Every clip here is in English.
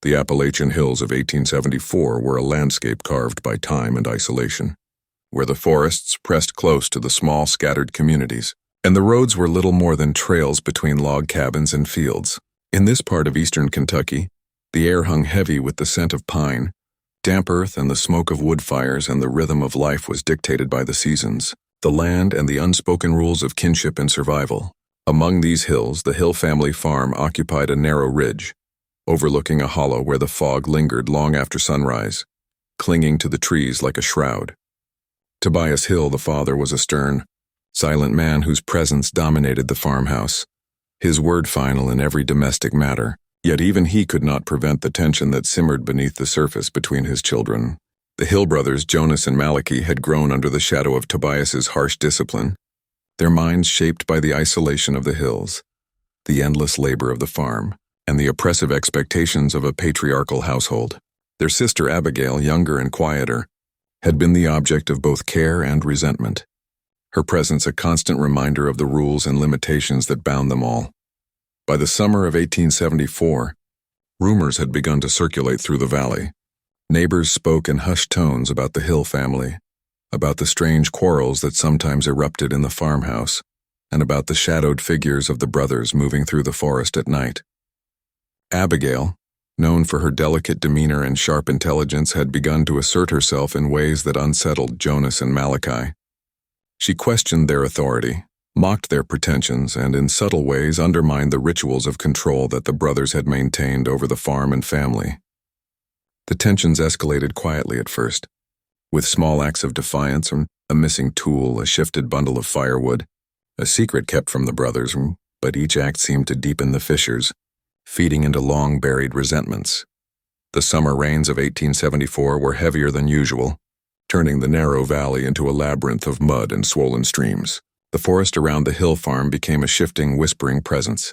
The Appalachian hills of 1874 were a landscape carved by time and isolation, where the forests pressed close to the small, scattered communities, and the roads were little more than trails between log cabins and fields. In this part of eastern Kentucky, the air hung heavy with the scent of pine, damp earth, and the smoke of wood fires, and the rhythm of life was dictated by the seasons, the land, and the unspoken rules of kinship and survival. Among these hills, the Hill family farm occupied a narrow ridge, overlooking a hollow where the fog lingered long after sunrise, clinging to the trees like a shroud. Tobias Hill, the father, was a stern, silent man whose presence dominated the farmhouse, his word final in every domestic matter. Yet even he could not prevent the tension that simmered beneath the surface between his children. The Hill brothers, Jonas and Malachi, had grown under the shadow of Tobias's harsh discipline, their minds shaped by the isolation of the hills, the endless labor of the farm, and the oppressive expectations of a patriarchal household. Their sister Abigail, younger and quieter, had been the object of both care and resentment, her presence a constant reminder of the rules and limitations that bound them all. By the summer of 1874, rumors had begun to circulate through the valley. Neighbors spoke in hushed tones about the Hill family, about the strange quarrels that sometimes erupted in the farmhouse, and about the shadowed figures of the brothers moving through the forest at night. Abigail, known for her delicate demeanor and sharp intelligence, had begun to assert herself in ways that unsettled Jonas and Malachi. She questioned their authority, mocked their pretensions, and in subtle ways undermined the rituals of control that the brothers had maintained over the farm and family. The tensions escalated quietly at first, with small acts of defiance, a missing tool, a shifted bundle of firewood, a secret kept from the brothers, but each act seemed to deepen the fissures, feeding into long-buried resentments. The summer rains of 1874 were heavier than usual, turning the narrow valley into a labyrinth of mud and swollen streams. The forest around the Hill farm became a shifting, whispering presence,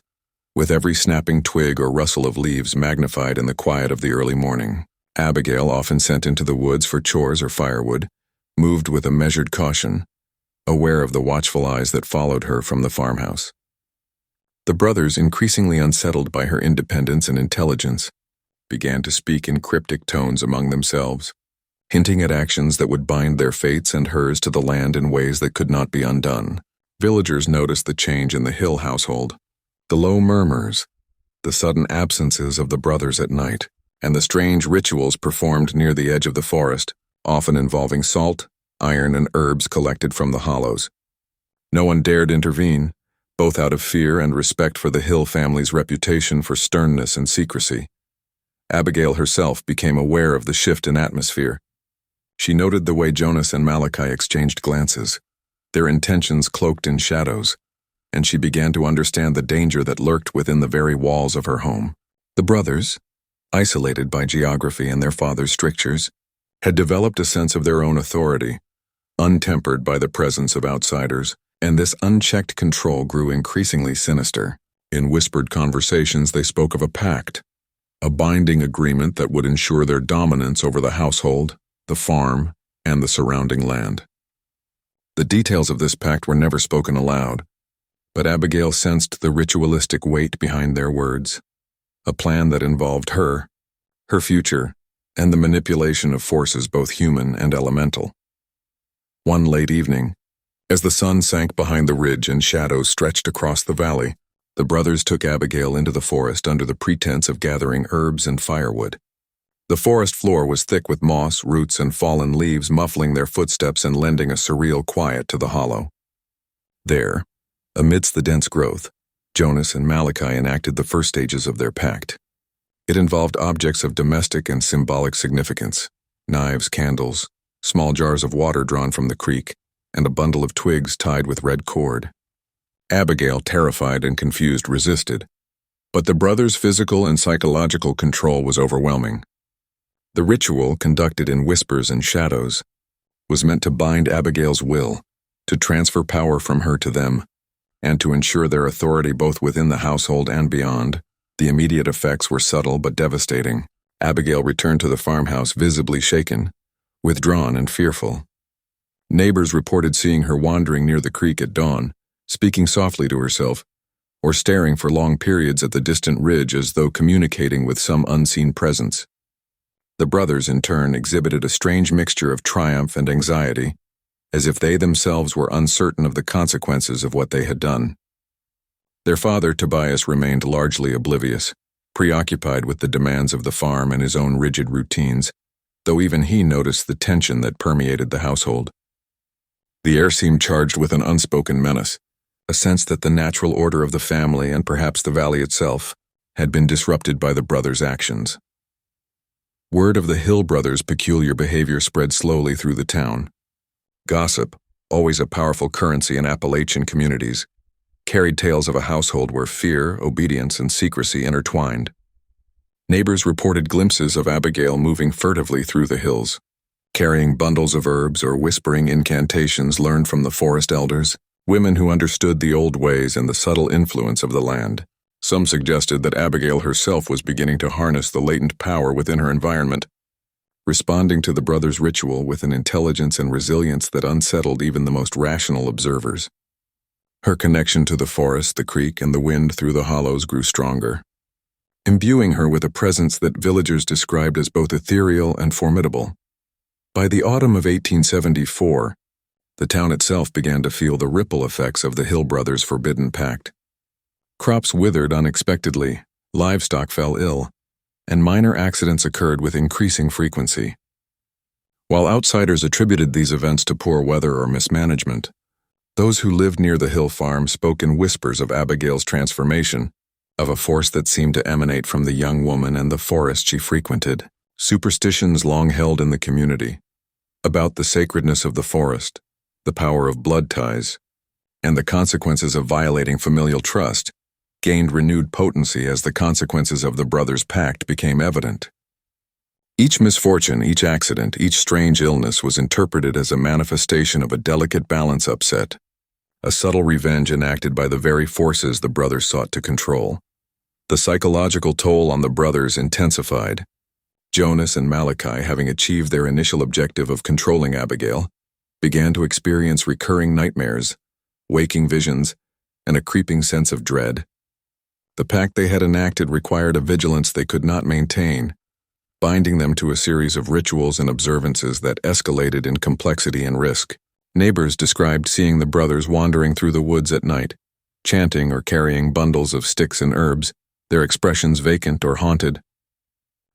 with every snapping twig or rustle of leaves magnified in the quiet of the early morning. Abigail, often sent into the woods for chores or firewood, moved with a measured caution, aware of the watchful eyes that followed her from the farmhouse. The brothers, increasingly unsettled by her independence and intelligence, began to speak in cryptic tones among themselves, hinting at actions that would bind their fates and hers to the land in ways that could not be undone. Villagers noticed the change in the Hill household, the low murmurs, the sudden absences of the brothers at night, and the strange rituals performed near the edge of the forest, often involving salt, iron, and herbs collected from the hollows. No one dared intervene, both out of fear and respect for the Hill family's reputation for sternness and secrecy. Abigail herself became aware of the shift in atmosphere. She noted the way Jonas and Malachi exchanged glances, their intentions cloaked in shadows, and she began to understand the danger that lurked within the very walls of her home. The brothers, isolated by geography and their father's strictures, had developed a sense of their own authority, untempered by the presence of outsiders, and this unchecked control grew increasingly sinister. In whispered conversations, they spoke of a pact, a binding agreement that would ensure their dominance over the household, the farm, and the surrounding land. The details of this pact were never spoken aloud, but Abigail sensed the ritualistic weight behind their words, a plan that involved her future, and the manipulation of forces both human and elemental. One late evening, as the sun sank behind the ridge and shadows stretched across the valley, the brothers took Abigail into the forest under the pretense of gathering herbs and firewood. The forest floor was thick with moss, roots, and fallen leaves, muffling their footsteps and lending a surreal quiet to the hollow. There, amidst the dense growth, Jonas and Malachi enacted the first stages of their pact. It involved objects of domestic and symbolic significance: knives, candles, small jars of water drawn from the creek, and a bundle of twigs tied with red cord. Abigail, terrified and confused, resisted, but the brothers' physical and psychological control was overwhelming. The ritual, conducted in whispers and shadows, was meant to bind Abigail's will, to transfer power from her to them, and to ensure their authority both within the household and beyond. The immediate effects were subtle but devastating. Abigail returned to the farmhouse visibly shaken, withdrawn and fearful. Neighbors reported seeing her wandering near the creek at dawn, speaking softly to herself, or staring for long periods at the distant ridge as though communicating with some unseen presence. The brothers, in turn, exhibited a strange mixture of triumph and anxiety, as if they themselves were uncertain of the consequences of what they had done. Their father, Tobias, remained largely oblivious, preoccupied with the demands of the farm and his own rigid routines, though even he noticed the tension that permeated the household. The air seemed charged with an unspoken menace, a sense that the natural order of the family and perhaps the valley itself had been disrupted by the brothers' actions. Word of the Hill brothers' peculiar behavior spread slowly through the town. Gossip, always a powerful currency in Appalachian communities, carried tales of a household where fear, obedience, and secrecy intertwined. Neighbors reported glimpses of Abigail moving furtively through the hills, carrying bundles of herbs or whispering incantations learned from the forest elders, women who understood the old ways and the subtle influence of the land. Some suggested that Abigail herself was beginning to harness the latent power within her environment, responding to the brothers' ritual with an intelligence and resilience that unsettled even the most rational observers. Her connection to the forest, the creek, and the wind through the hollows grew stronger, imbuing her with a presence that villagers described as both ethereal and formidable. By the autumn of 1874, the town itself began to feel the ripple effects of the Hill brothers' forbidden pact. Crops withered unexpectedly, livestock fell ill, and minor accidents occurred with increasing frequency. While outsiders attributed these events to poor weather or mismanagement, those who lived near the Hill farm spoke in whispers of Abigail's transformation, of a force that seemed to emanate from the young woman and the forest she frequented. Superstitions long held in the community, about the sacredness of the forest, the power of blood ties, and the consequences of violating familial trust, gained renewed potency as the consequences of the brothers' pact became evident. Each misfortune, each accident, each strange illness was interpreted as a manifestation of a delicate balance upset, a subtle revenge enacted by the very forces the brothers sought to control. The psychological toll on the brothers intensified. Jonas and Malachi, having achieved their initial objective of controlling Abigail, began to experience recurring nightmares, waking visions, and a creeping sense of dread. The pact they had enacted required a vigilance they could not maintain, binding them to a series of rituals and observances that escalated in complexity and risk. Neighbors described seeing the brothers wandering through the woods at night, chanting or carrying bundles of sticks and herbs, their expressions vacant or haunted.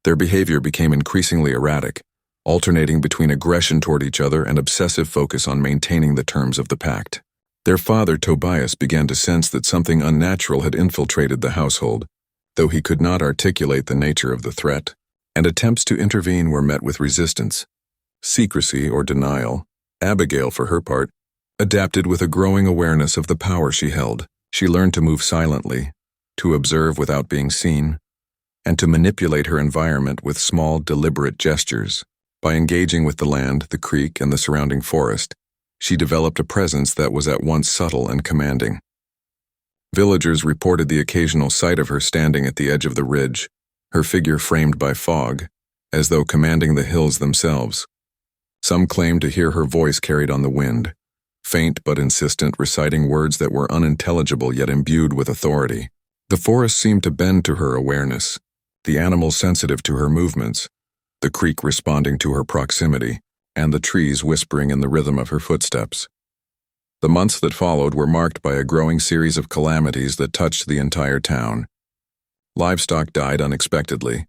Their behavior became increasingly erratic, alternating between aggression toward each other and obsessive focus on maintaining the terms of the pact. Their father, Tobias, began to sense that something unnatural had infiltrated the household, though he could not articulate the nature of the threat, and attempts to intervene were met with resistance, secrecy, or denial. Abigail, for her part, adapted with a growing awareness of the power she held. She learned to move silently, to observe without being seen, and to manipulate her environment with small, deliberate gestures. By engaging with the land, the creek, and the surrounding forest, she developed a presence that was at once subtle and commanding. Villagers reported the occasional sight of her standing at the edge of the ridge, her figure framed by fog, as though commanding the hills themselves. Some claimed to hear her voice carried on the wind, faint but insistent, reciting words that were unintelligible yet imbued with authority. The forest seemed to bend to her awareness, the animals sensitive to her movements, the creek responding to her proximity, and the trees whispering in the rhythm of her footsteps. The months that followed were marked by a growing series of calamities that touched the entire town. Livestock died unexpectedly.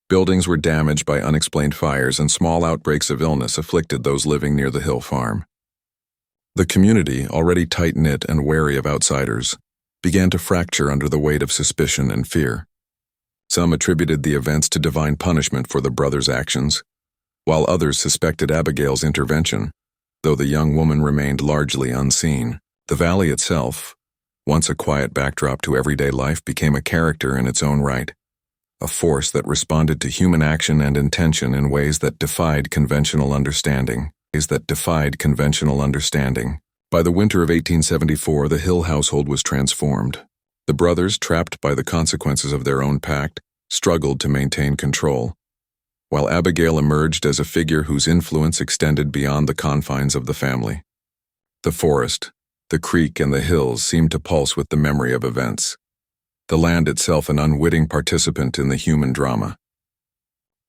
Buildings were damaged by unexplained fires, and small outbreaks of illness afflicted those living near the Hill farm. The community, already tight-knit and wary of outsiders, began to fracture under the weight of suspicion and fear. Some attributed the events to divine punishment for the brothers' actions, while others suspected Abigail's intervention, though the young woman remained largely unseen. The valley itself, once a quiet backdrop to everyday life, became a character in its own right, a force that responded to human action and intention in ways that defied conventional understanding. By the winter of 1874, the Hill household was transformed. The brothers, trapped by the consequences of their own pact, struggled to maintain control, while Abigail emerged as a figure whose influence extended beyond the confines of the family. The forest, the creek, and the hills seemed to pulse with the memory of events, the land itself an unwitting participant in the human drama.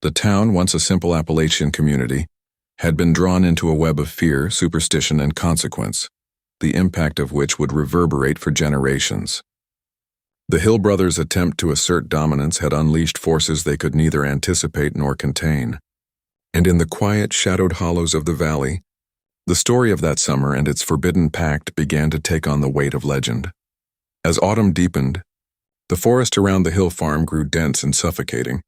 The town, once a simple Appalachian community, had been drawn into a web of fear, superstition, and consequence, the impact of which would reverberate for generations. The Hill brothers' attempt to assert dominance had unleashed forces they could neither anticipate nor contain. And in the quiet, shadowed hollows of the valley, the story of that summer and its forbidden pact began to take on the weight of legend. As autumn deepened, the forest around the Hill farm grew dense and suffocating,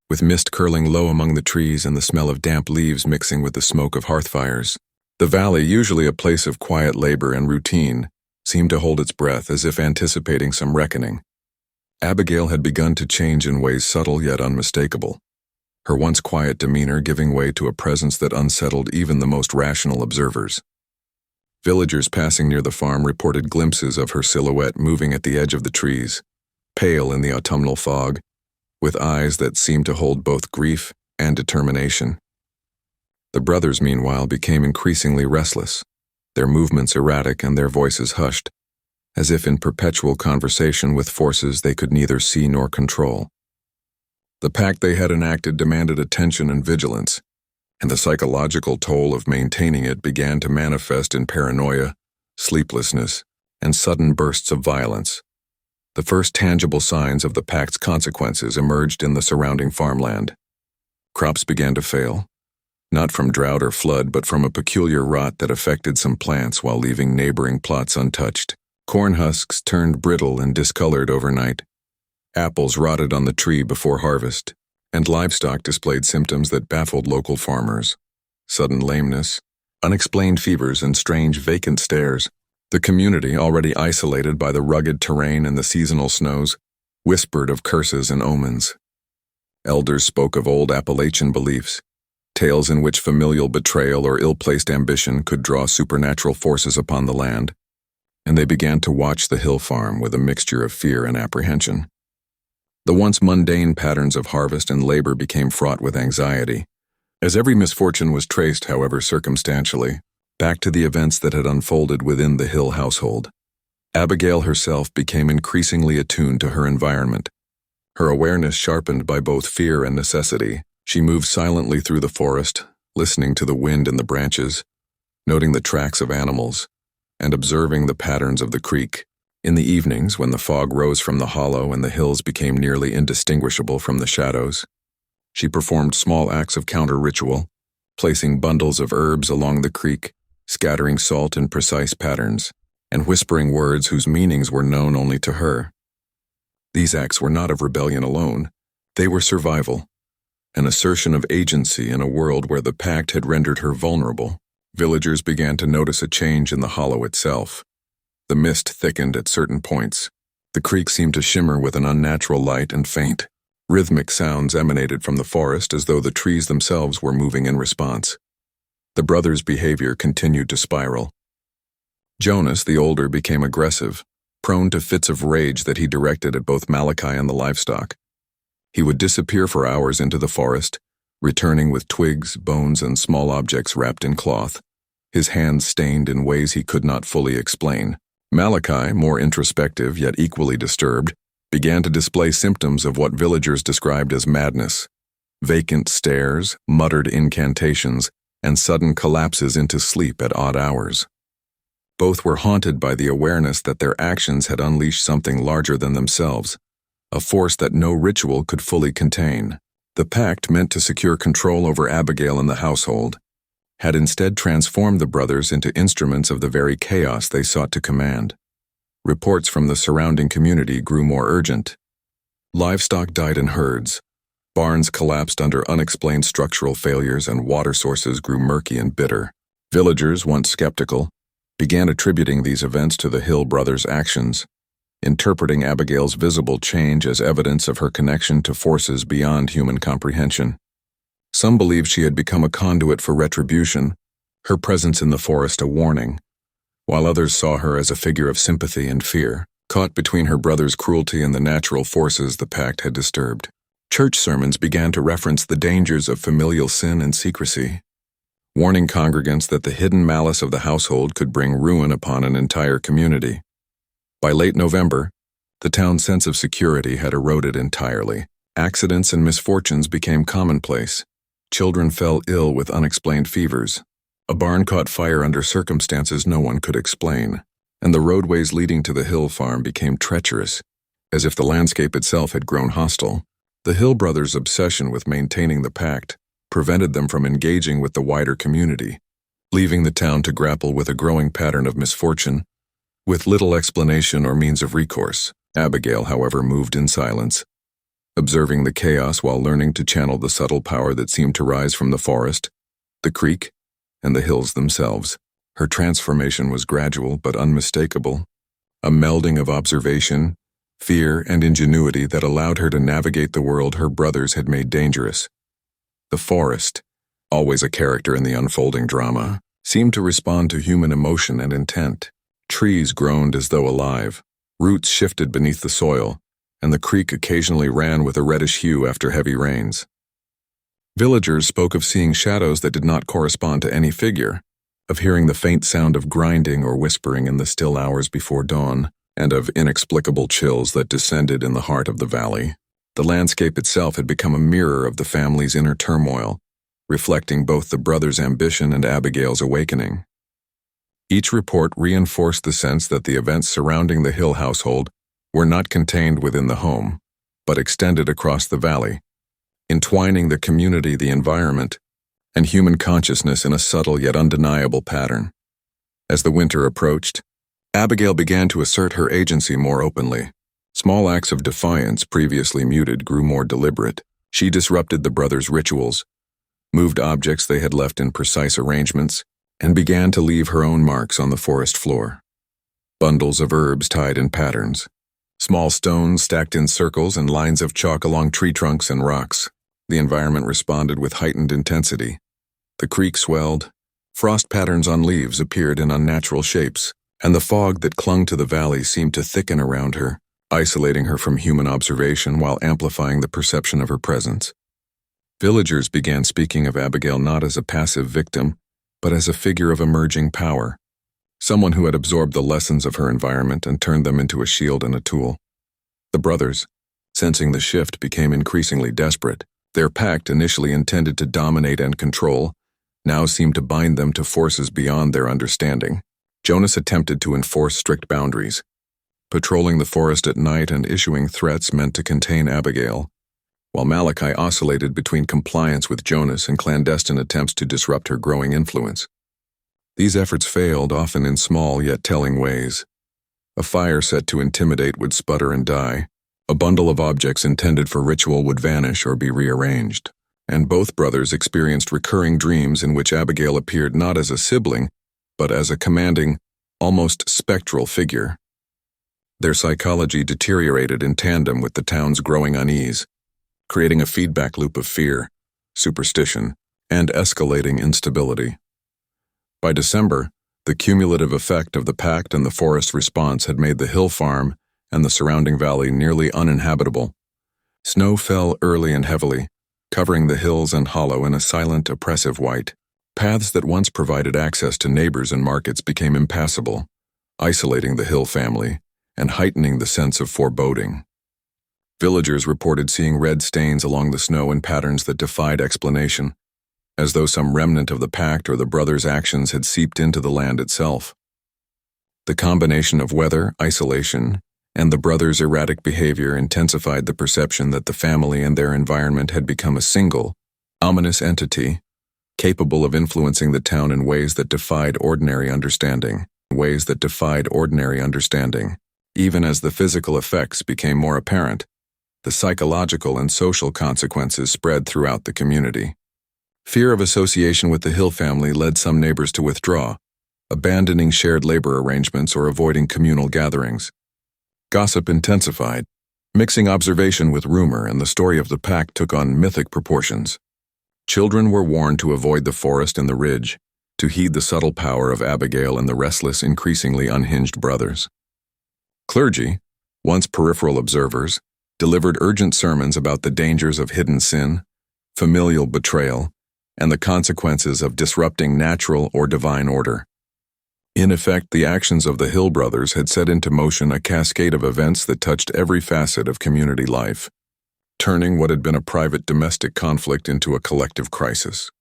with mist curling low among the trees and the smell of damp leaves mixing with the smoke of hearth fires. The valley, usually a place of quiet labor and routine, seemed to hold its breath as if anticipating some reckoning. Abigail had begun to change in ways subtle yet unmistakable, her once quiet demeanor giving way to a presence that unsettled even the most rational observers. Villagers passing near the farm reported glimpses of her silhouette moving at the edge of the trees, pale in the autumnal fog, with eyes that seemed to hold both grief and determination. The brothers, meanwhile, became increasingly restless, their movements erratic and their voices hushed, as if in perpetual conversation with forces they could neither see nor control. The pact they had enacted demanded attention and vigilance, and the psychological toll of maintaining it began to manifest in paranoia, sleeplessness, and sudden bursts of violence. The first tangible signs of the pact's consequences emerged in the surrounding farmland. Crops began to fail, not from drought or flood, but from a peculiar rot that affected some plants while leaving neighboring plots untouched. Corn husks turned brittle and discolored overnight. Apples rotted on the tree before harvest, and livestock displayed symptoms that baffled local farmers. Sudden lameness, unexplained fevers, and strange vacant stares. The community, already isolated by the rugged terrain and the seasonal snows, whispered of curses and omens. Elders spoke of old Appalachian beliefs, tales in which familial betrayal or ill-placed ambition could draw supernatural forces upon the land, and they began to watch the Hill farm with a mixture of fear and apprehension. The once mundane patterns of harvest and labor became fraught with anxiety, as every misfortune was traced, however circumstantially, back to the events that had unfolded within the Hill household. Abigail herself became increasingly attuned to her environment. Her awareness sharpened by both fear and necessity, she moved silently through the forest, listening to the wind in the branches, noting the tracks of animals, and observing the patterns of the creek. In the evenings, when the fog rose from the hollow and the hills became nearly indistinguishable from the shadows, she performed small acts of counter-ritual, placing bundles of herbs along the creek, scattering salt in precise patterns, and whispering words whose meanings were known only to her. These acts were not of rebellion alone. They were survival, an assertion of agency in a world where the pact had rendered her vulnerable. Villagers began to notice a change in the hollow itself. The mist thickened at certain points. The creek seemed to shimmer with an unnatural light and faint. Rhythmic sounds emanated from the forest as though the trees themselves were moving in response. The brothers' behavior continued to spiral. Jonas, the older, became aggressive, prone to fits of rage that he directed at both Malachi and the livestock. He would disappear for hours into the forest, returning with twigs, bones, and small objects wrapped in cloth, his hands stained in ways he could not fully explain. Malachi, more introspective yet equally disturbed, began to display symptoms of what villagers described as madness: vacant stares, muttered incantations, and sudden collapses into sleep at odd hours. Both were haunted by the awareness that their actions had unleashed something larger than themselves, a force that no ritual could fully contain. The pact, meant to secure control over Abigail and the household, had instead transformed the brothers into instruments of the very chaos they sought to command. Reports from the surrounding community grew more urgent. Livestock died in herds, barns collapsed under unexplained structural failures, and water sources grew murky and bitter. Villagers, once skeptical, began attributing these events to the Hill brothers' actions, interpreting Abigail's visible change as evidence of her connection to forces beyond human comprehension. Some believed she had become a conduit for retribution, her presence in the forest a warning, while others saw her as a figure of sympathy and fear, caught between her brother's cruelty and the natural forces the pact had disturbed. Church sermons began to reference the dangers of familial sin and secrecy, warning congregants that the hidden malice of the household could bring ruin upon an entire community. By late November, The town's sense of security had eroded entirely. Accidents and misfortunes became commonplace. Children fell ill with unexplained fevers. A barn caught fire under circumstances no one could explain, and the roadways leading to the Hill farm became treacherous, as if the landscape itself had grown hostile. The Hill brothers' obsession with maintaining the Pact prevented them from engaging with the wider community, leaving the town to grapple with a growing pattern of misfortune, with little explanation or means of recourse. Abigail, however, moved in silence, observing the chaos while learning to channel the subtle power that seemed to rise from the forest, the creek, and the hills themselves. Her transformation was gradual but unmistakable, a melding of observation, fear, and ingenuity that allowed her to navigate the world her brothers had made dangerous. The forest, always a character in the unfolding drama, seemed to respond to human emotion and intent. Trees groaned as though alive, roots shifted beneath the soil, and the creek occasionally ran with a reddish hue after heavy rains. Villagers spoke of seeing shadows that did not correspond to any figure, of hearing the faint sound of grinding or whispering in the still hours before dawn, and of inexplicable chills that descended in the heart of the valley. The landscape itself had become a mirror of the family's inner turmoil, reflecting both the brothers' ambition and Abigail's awakening. Each report reinforced the sense that the events surrounding the Hill household were not contained within the home, but extended across the valley, entwining the community, the environment, and human consciousness in a subtle yet undeniable pattern. As the winter approached, Abigail began to assert her agency more openly. Small acts of defiance, previously muted, grew more deliberate. She disrupted the brothers' rituals, moved objects they had left in precise arrangements, and began to leave her own marks on the forest floor. Bundles of herbs tied in patterns, small stones stacked in circles, and lines of chalk along tree trunks and rocks. The environment responded with heightened intensity. The creek swelled, frost patterns on leaves appeared in unnatural shapes, and the fog that clung to the valley seemed to thicken around her, isolating her from human observation while amplifying the perception of her presence. Villagers began speaking of Abigail not as a passive victim, but as a figure of emerging power, someone who had absorbed the lessons of her environment and turned them into a shield and a tool. The brothers, sensing the shift, became increasingly desperate. Their pact, initially intended to dominate and control, now seemed to bind them to forces beyond their understanding. Jonah attempted to enforce strict boundaries, patrolling the forest at night and issuing threats meant to contain Abigail, while Malachi oscillated between compliance with Jonas and clandestine attempts to disrupt her growing influence. These efforts failed, often in small yet telling ways. A fire set to intimidate would sputter and die. A bundle of objects intended for ritual would vanish or be rearranged. And both brothers experienced recurring dreams in which Abigail appeared not as a sibling, but as a commanding, almost spectral figure. Their psychology deteriorated in tandem with the town's growing unease, creating a feedback loop of fear, superstition, and escalating instability. By December, the cumulative effect of the Pact and the forest response had made the Hill farm and the surrounding valley nearly uninhabitable. Snow fell early and heavily, covering the hills and hollow in a silent, oppressive white. Paths that once provided access to neighbors and markets became impassable, isolating the Hill family and heightening the sense of foreboding. Villagers reported seeing red stains along the snow in patterns that defied explanation, as though some remnant of the Pact or the brothers' actions had seeped into the land itself. The combination of weather, isolation, and the brothers' erratic behavior intensified the perception that the family and their environment had become a single, ominous entity, capable of influencing the town in ways that defied ordinary understanding. Even as the physical effects became more apparent, the psychological and social consequences spread throughout the community. Fear of association with the Hill family led some neighbors to withdraw, abandoning shared labor arrangements or avoiding communal gatherings. Gossip intensified, mixing observation with rumor, and the story of the Pact took on mythic proportions. Children were warned to avoid the forest and the ridge, to heed the subtle power of Abigail and the restless, increasingly unhinged brothers. Clergy, once peripheral observers, delivered urgent sermons about the dangers of hidden sin, familial betrayal, and the consequences of disrupting natural or divine order. In effect, the actions of the Hill brothers had set into motion a cascade of events that touched every facet of community life, turning what had been a private domestic conflict into a collective crisis.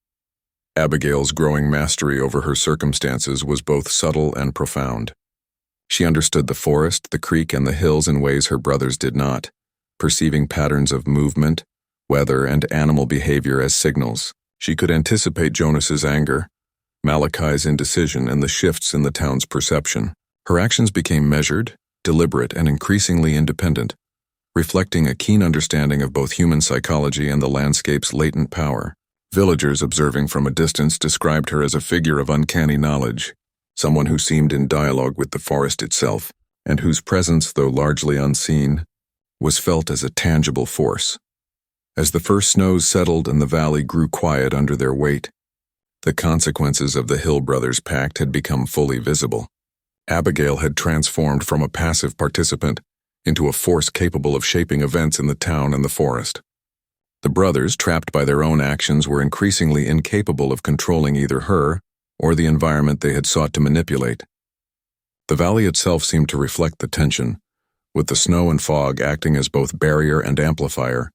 Abigail's growing mastery over her circumstances was both subtle and profound. She understood the forest, the creek, and the hills in ways her brothers did not, perceiving patterns of movement, weather, and animal behavior as signals. She could anticipate Jonas's anger, Malachi's indecision, and the shifts in the town's perception. Her actions became measured, deliberate, and increasingly independent, reflecting a keen understanding of both human psychology and the landscape's latent power. Villagers observing from a distance described her as a figure of uncanny knowledge, someone who seemed in dialogue with the forest itself, and whose presence, though largely unseen, was felt as a tangible force. As the first snows settled and the valley grew quiet under their weight, the consequences of the Hill brothers' pact had become fully visible. Abigail had transformed from a passive participant into a force capable of shaping events in the town and the forest. The brothers, trapped by their own actions, were increasingly incapable of controlling either her or the environment they had sought to manipulate. The valley itself seemed to reflect the tension, with the snow and fog acting as both barrier and amplifier,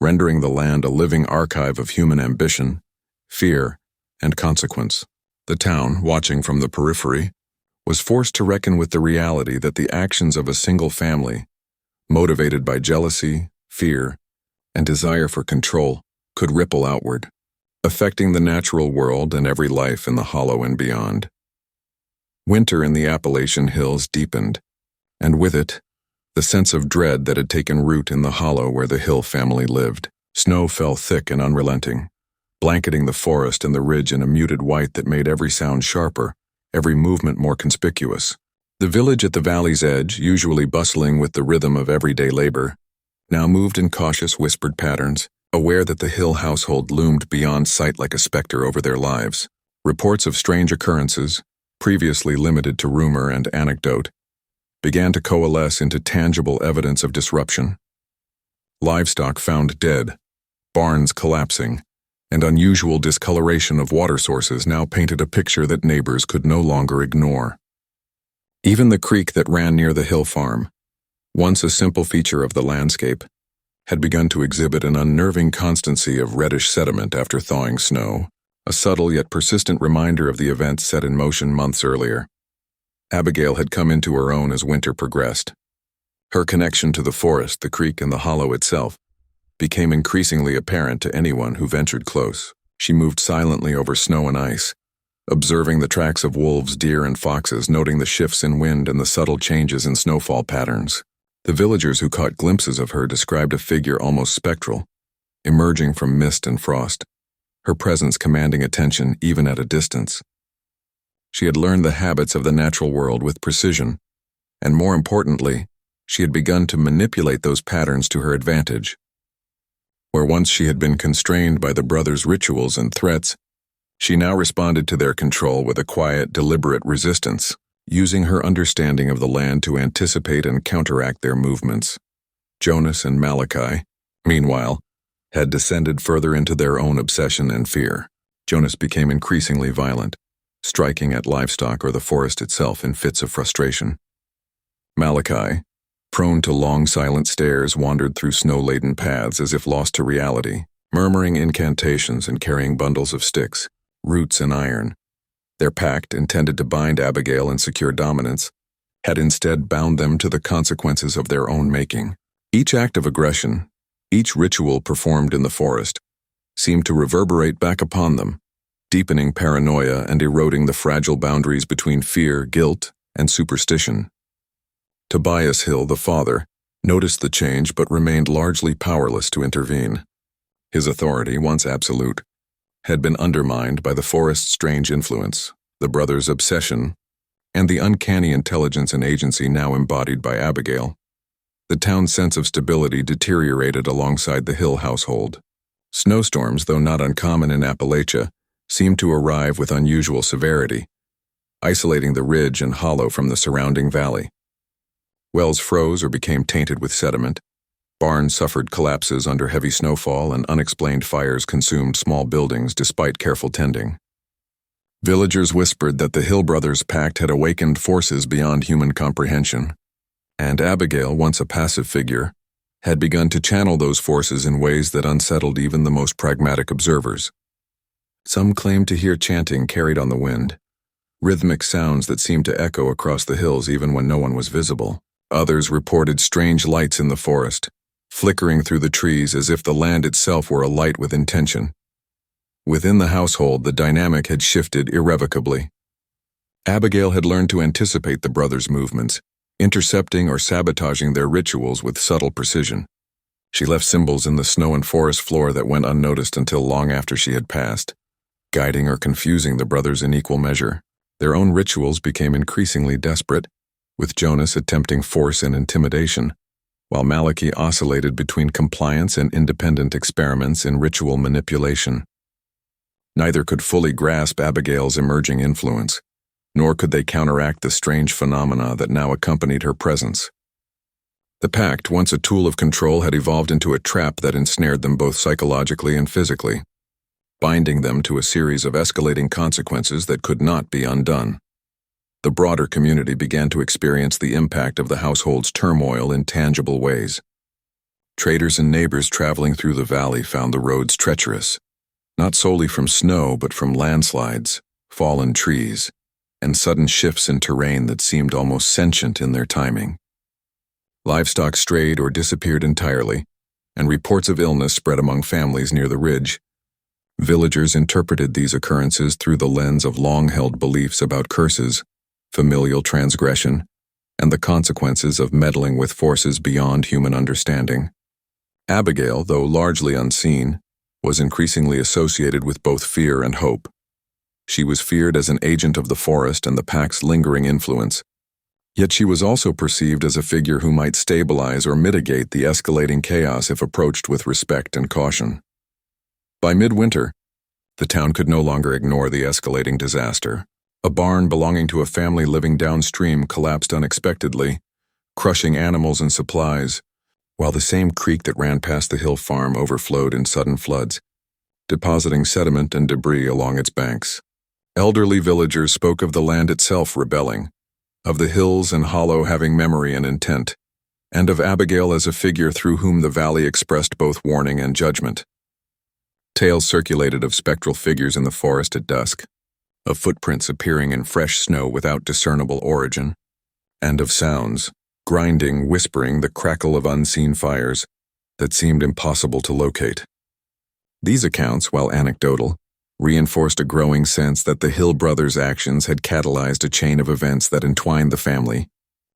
rendering the land a living archive of human ambition, fear, and consequence. The town, watching from the periphery, was forced to reckon with the reality that the actions of a single family, motivated by jealousy, fear, and desire for control, could ripple outward, affecting the natural world and every life in the hollow and beyond. Winter in the Appalachian hills deepened, and with it, the sense of dread that had taken root in the hollow where the Hill family lived. Snow fell thick and unrelenting, blanketing the forest and the ridge in a muted white that made every sound sharper, every movement more conspicuous. The village at the valley's edge, usually bustling with the rhythm of everyday labor, now moved in cautious whispered patterns, aware that the Hill household loomed beyond sight like a specter over their lives. Reports of strange occurrences, previously limited to rumor and anecdote, began to coalesce into tangible evidence of disruption. Livestock found dead, barns collapsing, and unusual discoloration of water sources now painted a picture that neighbors could no longer ignore. Even the creek that ran near the Hill farm, once a simple feature of the landscape, had begun to exhibit an unnerving constancy of reddish sediment after thawing snow, a subtle yet persistent reminder of the events set in motion months earlier. Abigail had come into her own as winter progressed. Her connection to the forest, the creek, and the hollow itself became increasingly apparent to anyone who ventured close. She moved silently over snow and ice, observing the tracks of wolves, deer, and foxes, noting the shifts in wind and the subtle changes in snowfall patterns. The villagers who caught glimpses of her described a figure almost spectral, emerging from mist and frost, her presence commanding attention even at a distance. She had learned the habits of the natural world with precision, and more importantly, she had begun to manipulate those patterns to her advantage. Where once she had been constrained by the brothers' rituals and threats, she now responded to their control with a quiet, deliberate resistance, using her understanding of the land to anticipate and counteract their movements. Jonas and Malachi, meanwhile, had descended further into their own obsession and fear. Jonas became increasingly violent, striking at livestock or the forest itself in fits of frustration. Malachi, prone to long silent stares, wandered through snow-laden paths as if lost to reality, murmuring incantations and carrying bundles of sticks, roots, and iron. Their pact, intended to bind Abigail and secure dominance, had instead bound them to the consequences of their own making. Each act of aggression, each ritual performed in the forest, seemed to reverberate back upon them, deepening paranoia and eroding the fragile boundaries between fear, guilt, and superstition. Tobias Hill, the father, noticed the change but remained largely powerless to intervene. His authority, once absolute, had been undermined by the forest's strange influence, the brothers' obsession, and the uncanny intelligence and agency now embodied by Abigail. The town's sense of stability deteriorated alongside the Hill household. Snowstorms, though not uncommon in Appalachia, seemed to arrive with unusual severity, isolating the ridge and hollow from the surrounding valley. Wells froze or became tainted with sediment. Barns suffered collapses under heavy snowfall, and unexplained fires consumed small buildings despite careful tending. Villagers whispered that the Hill brothers' pact had awakened forces beyond human comprehension, and Abigail, once a passive figure, had begun to channel those forces in ways that unsettled even the most pragmatic observers. Some claimed to hear chanting carried on the wind, rhythmic sounds that seemed to echo across the hills even when no one was visible. Others reported strange lights in the forest, flickering through the trees as if the land itself were alight with intention. Within the household, the dynamic had shifted irrevocably. Abigail had learned to anticipate the brothers' movements, intercepting or sabotaging their rituals with subtle precision. She left symbols in the snow and forest floor that went unnoticed until long after she had passed, guiding or confusing the brothers in equal measure. Their own rituals became increasingly desperate, with Jonas attempting force and intimidation, while Malachi oscillated between compliance and independent experiments in ritual manipulation. Neither could fully grasp Abigail's emerging influence, nor could they counteract the strange phenomena that now accompanied her presence. The Pact, once a tool of control, had evolved into a trap that ensnared them both psychologically and physically, binding them to a series of escalating consequences that could not be undone. The broader community began to experience the impact of the household's turmoil in tangible ways. Traders and neighbors traveling through the valley found the roads treacherous, not solely from snow but from landslides, fallen trees, and sudden shifts in terrain that seemed almost sentient in their timing. Livestock strayed or disappeared entirely, and reports of illness spread among families near the ridge. Villagers interpreted these occurrences through the lens of long-held beliefs about curses, familial transgression, and the consequences of meddling with forces beyond human understanding. Abigail, though largely unseen, was increasingly associated with both fear and hope. She was feared as an agent of the forest and the Pact's lingering influence, yet she was also perceived as a figure who might stabilize or mitigate the escalating chaos if approached with respect and caution. By midwinter, the town could no longer ignore the escalating disaster. A barn belonging to a family living downstream collapsed unexpectedly, crushing animals and supplies, while the same creek that ran past the Hill farm overflowed in sudden floods, depositing sediment and debris along its banks. Elderly villagers spoke of the land itself rebelling, of the hills and hollow having memory and intent, and of Abigail as a figure through whom the valley expressed both warning and judgment. Tales circulated of spectral figures in the forest at dusk, of footprints appearing in fresh snow without discernible origin, and of sounds, grinding, whispering, the crackle of unseen fires that seemed impossible to locate. These accounts, while anecdotal, reinforced a growing sense that the Hill brothers' actions had catalyzed a chain of events that entwined the family,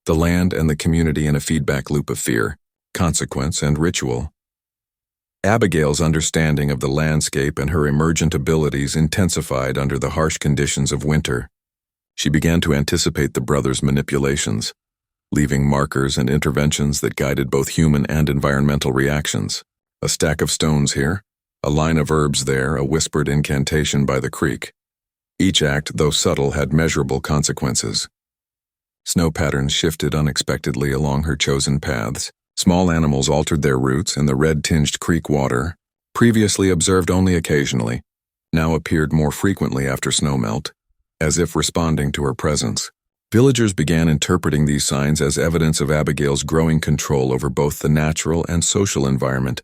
the land, and the community in a feedback loop of fear, consequence, and ritual. Abigail's understanding of the landscape and her emergent abilities intensified under the harsh conditions of winter. She began to anticipate the brothers' manipulations, leaving markers and interventions that guided both human and environmental reactions. A stack of stones here, a line of herbs there, a whispered incantation by the creek. Each act, though subtle, had measurable consequences. Snow patterns shifted unexpectedly along her chosen paths. Small animals altered their routes, and the red-tinged creek water, previously observed only occasionally, now appeared more frequently after snowmelt, as if responding to her presence. Villagers began interpreting these signs as evidence of Abigail's growing control over both the natural and social environment,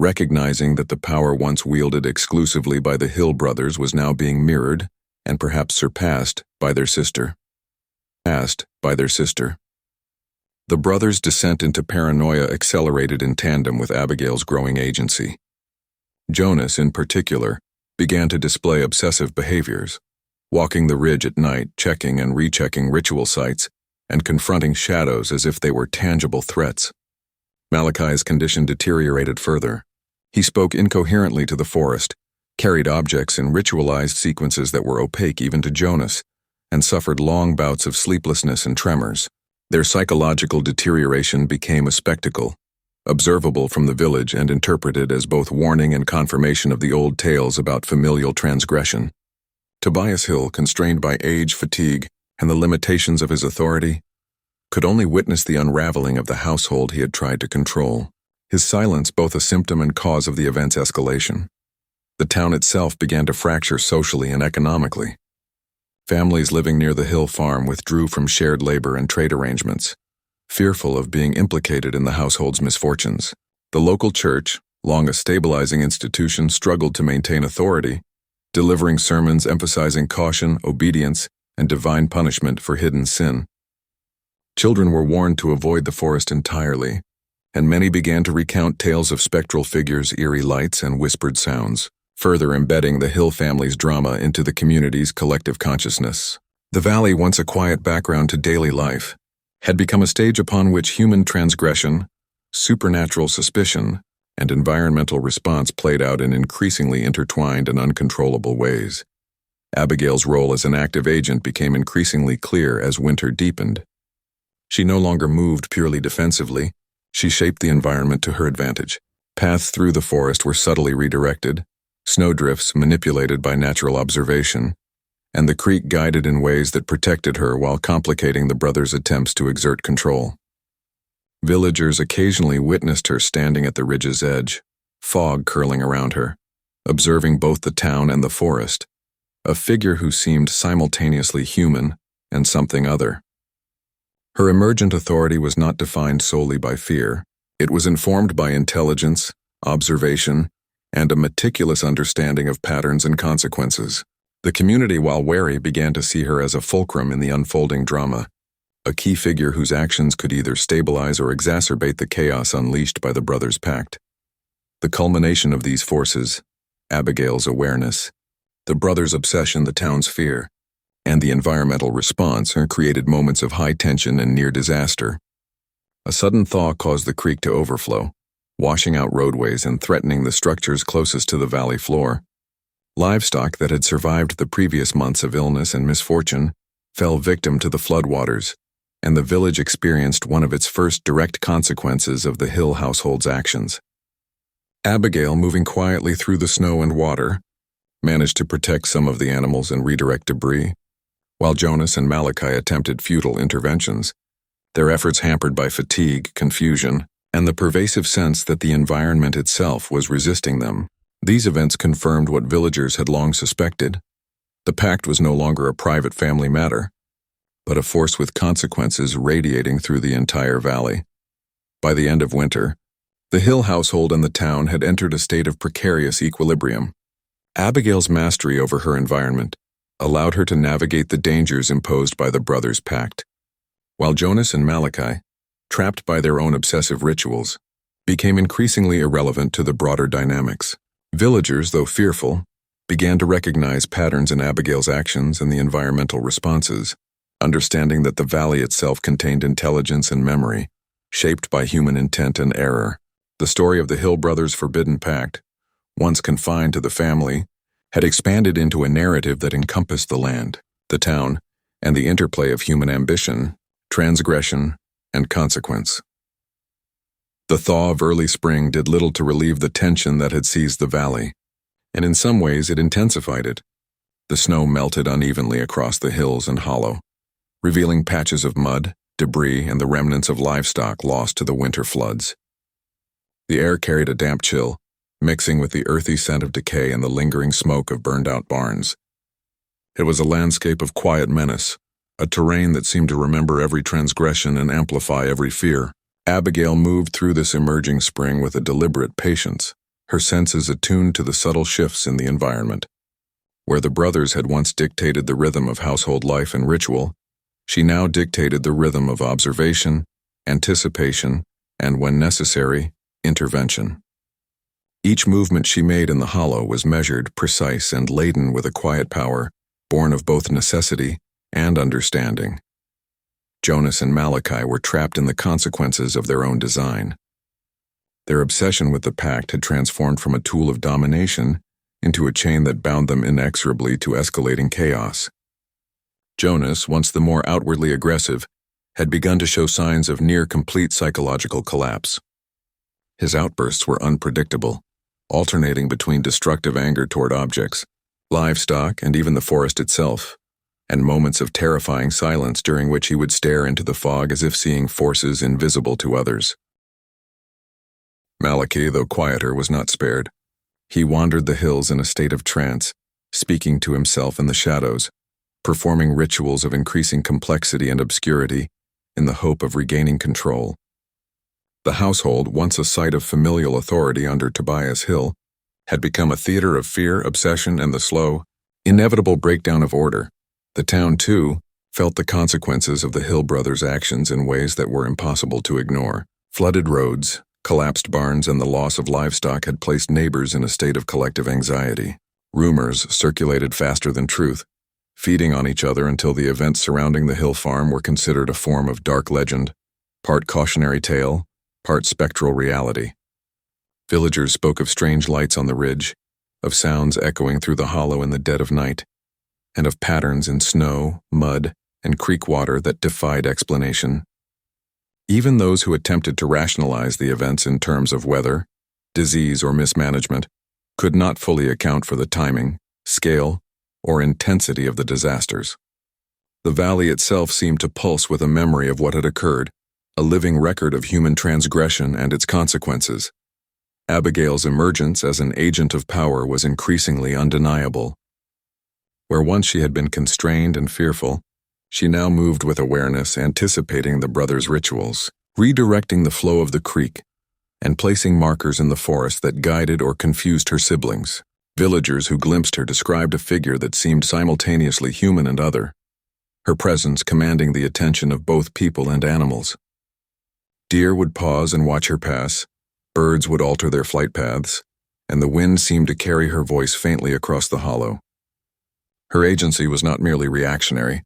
recognizing that the power once wielded exclusively by the Hill brothers was now being mirrored and perhaps surpassed by their sister. The brothers' descent into paranoia accelerated in tandem with Abigail's growing agency. Jonas, in particular, began to display obsessive behaviors, walking the ridge at night, checking and rechecking ritual sites, and confronting shadows as if they were tangible threats. Malachi's condition deteriorated further. He spoke incoherently to the forest, carried objects in ritualized sequences that were opaque even to Jonas, and suffered long bouts of sleeplessness and tremors. Their psychological deterioration became a spectacle, observable from the village and interpreted as both warning and confirmation of the old tales about familial transgression. Tobias Hill, constrained by age, fatigue, and the limitations of his authority, could only witness the unraveling of the household he had tried to control, his silence both a symptom and cause of the event's escalation. The town itself began to fracture socially and economically. Families living near the hill farm withdrew from shared labor and trade arrangements, fearful of being implicated in the household's misfortunes. The local church, long a stabilizing institution, struggled to maintain authority, delivering sermons emphasizing caution, obedience, and divine punishment for hidden sin. Children were warned to avoid the forest entirely, and many began to recount tales of spectral figures, eerie lights, and whispered sounds, further embedding the Hill family's drama into the community's collective consciousness. The valley, once a quiet background to daily life, had become a stage upon which human transgression, supernatural suspicion, and environmental response played out in increasingly intertwined and uncontrollable ways. Abigail's role as an active agent became increasingly clear as winter deepened. She no longer moved purely defensively. She shaped the environment to her advantage. Paths through the forest were subtly redirected, snowdrifts manipulated by natural observation, and the creek guided in ways that protected her while complicating the brothers' attempts to exert control. Villagers occasionally witnessed her standing at the ridge's edge, fog curling around her, observing both the town and the forest, a figure who seemed simultaneously human and something other. Her emergent authority was not defined solely by fear. It was informed by intelligence, observation, and a meticulous understanding of patterns and consequences. The community, while wary, began to see her as a fulcrum in the unfolding drama, a key figure whose actions could either stabilize or exacerbate the chaos unleashed by the brothers' pact. The culmination of these forces, Abigail's awareness, the brothers' obsession, the town's fear, and the environmental response created moments of high tension and near disaster. A sudden thaw caused the creek to overflow, washing out roadways and threatening the structures closest to the valley floor. Livestock that had survived the previous months of illness and misfortune fell victim to the floodwaters, and the village experienced one of its first direct consequences of the Hill household's actions. Abigail, moving quietly through the snow and water, managed to protect some of the animals and redirect debris, while Jonas and Malachi attempted futile interventions, their efforts hampered by fatigue, confusion, and the pervasive sense that the environment itself was resisting them. These events confirmed what villagers had long suspected. The pact was no longer a private family matter, but a force with consequences radiating through the entire valley. By the end of winter, the Hill household and the town had entered a state of precarious equilibrium. Abigail's mastery over her environment allowed her to navigate the dangers imposed by the brothers' pact, while Jonas and Malachi, trapped by their own obsessive rituals, became increasingly irrelevant to the broader dynamics. Villagers, though fearful, began to recognize patterns in Abigail's actions and the environmental responses, understanding that the valley itself contained intelligence and memory, shaped by human intent and error. The story of the Hill brothers' forbidden pact, once confined to the family, had expanded into a narrative that encompassed the land, the town, and the interplay of human ambition, transgression, and consequence. The thaw of early spring did little to relieve the tension that had seized the valley, and in some ways it intensified it. The snow melted unevenly across the hills and hollow, revealing patches of mud, debris, and the remnants of livestock lost to the winter floods. The air carried a damp chill, mixing with the earthy scent of decay and the lingering smoke of burned-out barns. It was a landscape of quiet menace, a terrain that seemed to remember every transgression and amplify every fear. Abigail moved through this emerging spring with a deliberate patience, her senses attuned to the subtle shifts in the environment. Where the brothers had once dictated the rhythm of household life and ritual, she now dictated the rhythm of observation, anticipation, and, when necessary, intervention. Each movement she made in the hollow was measured, precise, and laden with a quiet power, born of both necessity and understanding. Jonas and Malachi were trapped in the consequences of their own design. Their obsession with the pact had transformed from a tool of domination into a chain that bound them inexorably to escalating chaos. Jonas, once the more outwardly aggressive, had begun to show signs of near-complete psychological collapse. His outbursts were unpredictable, alternating between destructive anger toward objects, livestock, and even the forest itself, and moments of terrifying silence during which he would stare into the fog as if seeing forces invisible to others. Malachi, though quieter, was not spared. He wandered the hills in a state of trance, speaking to himself in the shadows, performing rituals of increasing complexity and obscurity in the hope of regaining control. The household, once a site of familial authority under Tobias Hill, had become a theater of fear, obsession, and the slow, inevitable breakdown of order. The town, too, felt the consequences of the Hill brothers' actions in ways that were impossible to ignore. Flooded roads, collapsed barns, and the loss of livestock had placed neighbors in a state of collective anxiety. Rumors circulated faster than truth, feeding on each other until the events surrounding the Hill farm were considered a form of dark legend, part cautionary tale, part spectral reality. Villagers spoke of strange lights on the ridge, of sounds echoing through the hollow in the dead of night, and of patterns in snow, mud, and creek water that defied explanation. Even those who attempted to rationalize the events in terms of weather, disease, or mismanagement could not fully account for the timing, scale, or intensity of the disasters. The valley itself seemed to pulse with a memory of what had occurred, a living record of human transgression and its consequences. Abigail's emergence as an agent of power was increasingly undeniable. Where once she had been constrained and fearful, she now moved with awareness, anticipating the brothers' rituals, redirecting the flow of the creek, and placing markers in the forest that guided or confused her siblings. Villagers who glimpsed her described a figure that seemed simultaneously human and other, her presence commanding the attention of both people and animals. Deer would pause and watch her pass, birds would alter their flight paths, and the wind seemed to carry her voice faintly across the hollow. Her agency was not merely reactionary.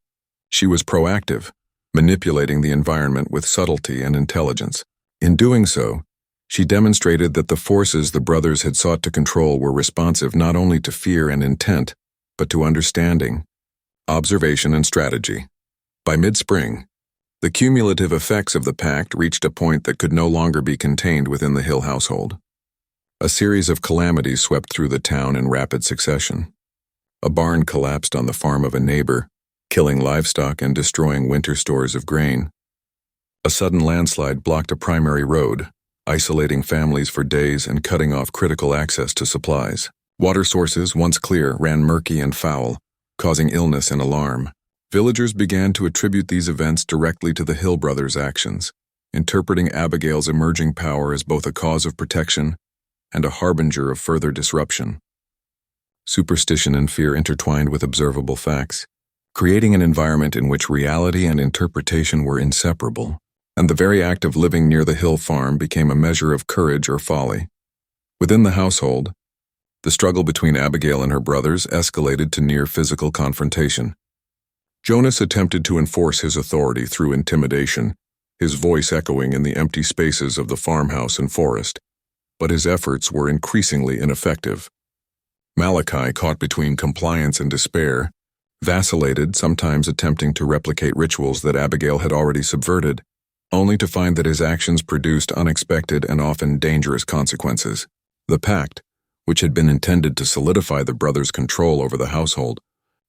She was proactive, manipulating the environment with subtlety and intelligence. In doing so, she demonstrated that the forces the brothers had sought to control were responsive not only to fear and intent, but to understanding, observation, and strategy. By mid-spring, the cumulative effects of the pact reached a point that could no longer be contained within the Hill household. A series of calamities swept through the town in rapid succession. A barn collapsed on the farm of a neighbor, killing livestock and destroying winter stores of grain. A sudden landslide blocked a primary road, isolating families for days and cutting off critical access to supplies. Water sources, once clear, ran murky and foul, causing illness and alarm. Villagers began to attribute these events directly to the Hill brothers' actions, interpreting Abigail's emerging power as both a cause of protection and a harbinger of further disruption. Superstition and fear intertwined with observable facts, creating an environment in which reality and interpretation were inseparable, and the very act of living near the Hill farm became a measure of courage or folly. Within the household, the struggle between Abigail and her brothers escalated to near physical confrontation. Jonas attempted to enforce his authority through intimidation, his voice echoing in the empty spaces of the farmhouse and forest, but his efforts were increasingly ineffective. Malachi, caught between compliance and despair, vacillated, sometimes attempting to replicate rituals that Abigail had already subverted, only to find that his actions produced unexpected and often dangerous consequences. The pact, which had been intended to solidify the brothers' control over the household,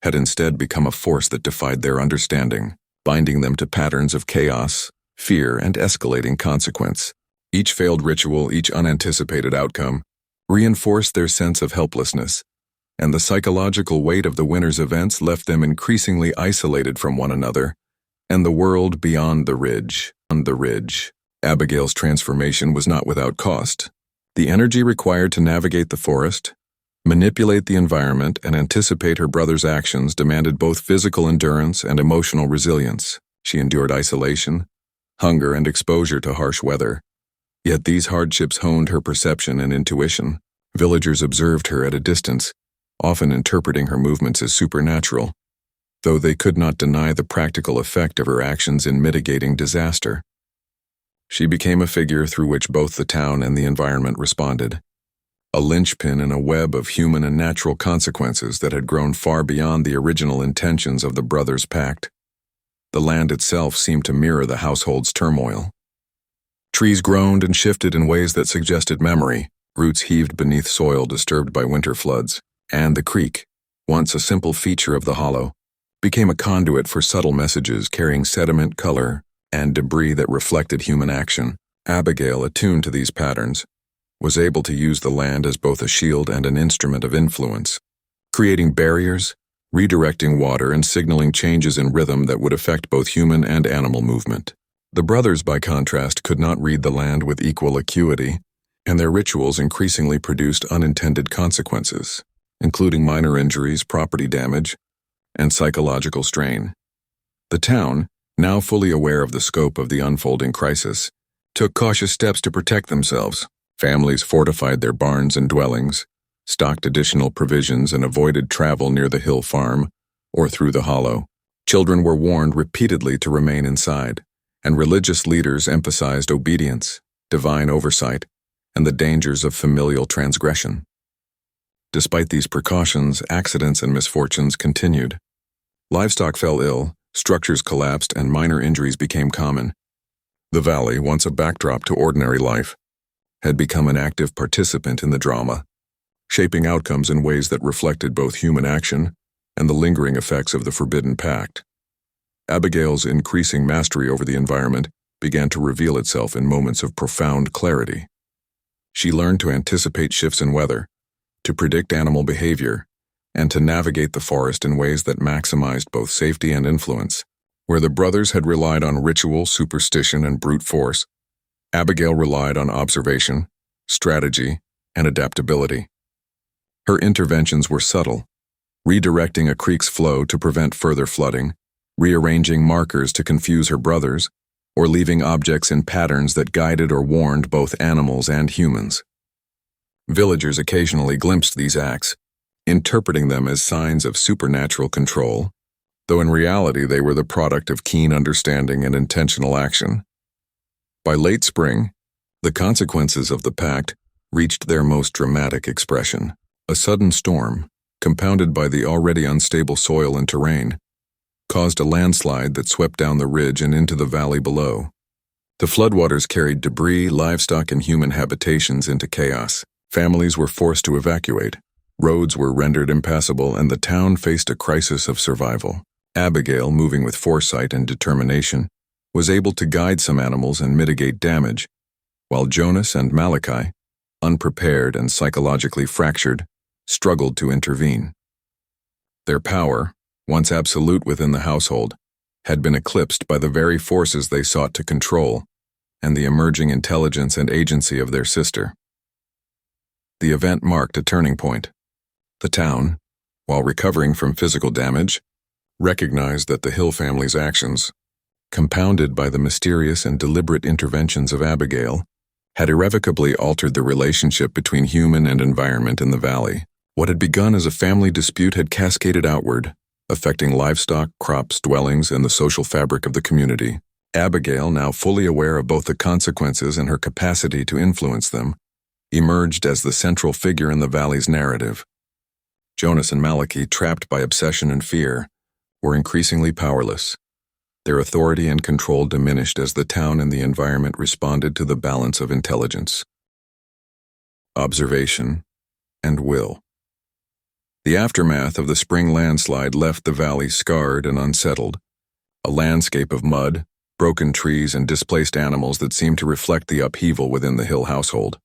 had instead become a force that defied their understanding, binding them to patterns of chaos, fear, and escalating consequence. Each failed ritual, each unanticipated outcome, reinforced their sense of helplessness, and the psychological weight of the winter's events left them increasingly isolated from one another and the world beyond the ridge. Abigail's transformation was not without cost. The energy required to navigate the forest, manipulate the environment, and anticipate her brother's actions demanded both physical endurance and emotional resilience. She endured isolation, hunger, and exposure to harsh weather. Yet these hardships honed her perception and intuition. Villagers observed her at a distance, often interpreting her movements as supernatural, though they could not deny the practical effect of her actions in mitigating disaster. She became a figure through which both the town and the environment responded, a linchpin in a web of human and natural consequences that had grown far beyond the original intentions of the brothers' pact. The land itself seemed to mirror the household's turmoil. Trees groaned and shifted in ways that suggested memory, roots heaved beneath soil disturbed by winter floods, and the creek, once a simple feature of the hollow, became a conduit for subtle messages carrying sediment, color, and debris that reflected human action. Abigail, attuned to these patterns, was able to use the land as both a shield and an instrument of influence, creating barriers, redirecting water and signaling changes in rhythm that would affect both human and animal movement. The brothers, by contrast, could not read the land with equal acuity, and their rituals increasingly produced unintended consequences, including minor injuries, property damage, and psychological strain. The town, now fully aware of the scope of the unfolding crisis, took cautious steps to protect themselves. Families fortified their barns and dwellings, stocked additional provisions, and avoided travel near the hill farm or through the hollow. Children were warned repeatedly to remain inside, and religious leaders emphasized obedience, divine oversight, and the dangers of familial transgression. Despite these precautions, accidents and misfortunes continued. Livestock fell ill, structures collapsed, and minor injuries became common. The valley, once a backdrop to ordinary life, had become an active participant in the drama, shaping outcomes in ways that reflected both human action and the lingering effects of the forbidden pact. Abigail's increasing mastery over the environment began to reveal itself in moments of profound clarity. She learned to anticipate shifts in weather, to predict animal behavior, and to navigate the forest in ways that maximized both safety and influence. Where the brothers had relied on ritual, superstition, and brute force, Abigail relied on observation, strategy, and adaptability. Her interventions were subtle, redirecting a creek's flow to prevent further flooding, rearranging markers to confuse her brothers, or leaving objects in patterns that guided or warned both animals and humans. Villagers occasionally glimpsed these acts, interpreting them as signs of supernatural control, though in reality they were the product of keen understanding and intentional action. By late spring, the consequences of the pact reached their most dramatic expression. A sudden storm, compounded by the already unstable soil and terrain, caused a landslide that swept down the ridge and into the valley below. The floodwaters carried debris, livestock, and human habitations into chaos. Families were forced to evacuate. Roads were rendered impassable, and the town faced a crisis of survival. Abigail, moving with foresight and determination, was able to guide some animals and mitigate damage, while Jonas and Malachi, unprepared and psychologically fractured, struggled to intervene. Their power, once absolute within the household, had been eclipsed by the very forces they sought to control and the emerging intelligence and agency of their sister. The event marked a turning point. The town, while recovering from physical damage, recognized that the Hill family's actions, compounded by the mysterious and deliberate interventions of Abigail, had irrevocably altered the relationship between human and environment in the valley. What had begun as a family dispute had cascaded outward, affecting livestock, crops, dwellings, and the social fabric of the community. Abigail, now fully aware of both the consequences and her capacity to influence them, emerged as the central figure in the valley's narrative. Jonas and Malachi, trapped by obsession and fear, were increasingly powerless. Their authority and control diminished as the town and the environment responded to the balance of intelligence, observation, and will. The aftermath of the spring landslide left the valley scarred and unsettled, a landscape of mud, broken trees, and displaced animals that seemed to reflect the upheaval within the Hill household.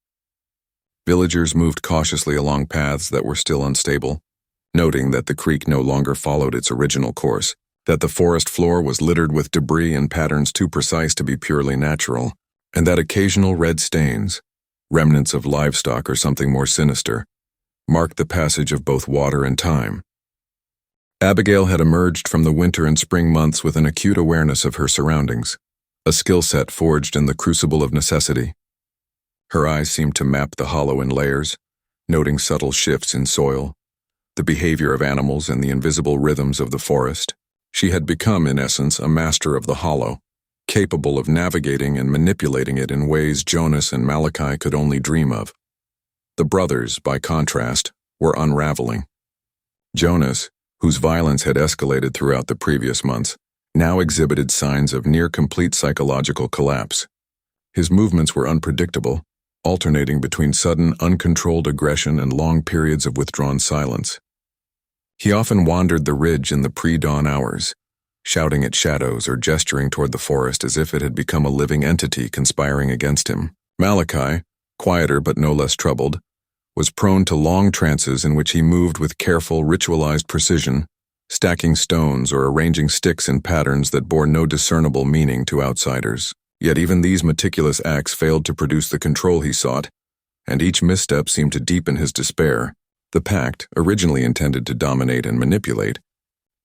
Villagers moved cautiously along paths that were still unstable, noting that the creek no longer followed its original course, that the forest floor was littered with debris in patterns too precise to be purely natural, and that occasional red stains, remnants of livestock or something more sinister, marked the passage of both water and time. Abigail had emerged from the winter and spring months with an acute awareness of her surroundings, a skill set forged in the crucible of necessity. Her eyes seemed to map the hollow in layers, noting subtle shifts in soil, the behavior of animals, and the invisible rhythms of the forest. She had become, in essence, a master of the hollow, capable of navigating and manipulating it in ways Jonas and Malachi could only dream of. The brothers, by contrast, were unraveling. Jonas, whose violence had escalated throughout the previous months, now exhibited signs of near-complete psychological collapse. His movements were unpredictable, alternating between sudden, uncontrolled aggression and long periods of withdrawn silence. He often wandered the ridge in the pre-dawn hours, shouting at shadows or gesturing toward the forest as if it had become a living entity conspiring against him. Malachi, quieter but no less troubled, was prone to long trances in which he moved with careful, ritualized precision, stacking stones or arranging sticks in patterns that bore no discernible meaning to outsiders. Yet even these meticulous acts failed to produce the control he sought, and each misstep seemed to deepen his despair. The Pact, originally intended to dominate and manipulate,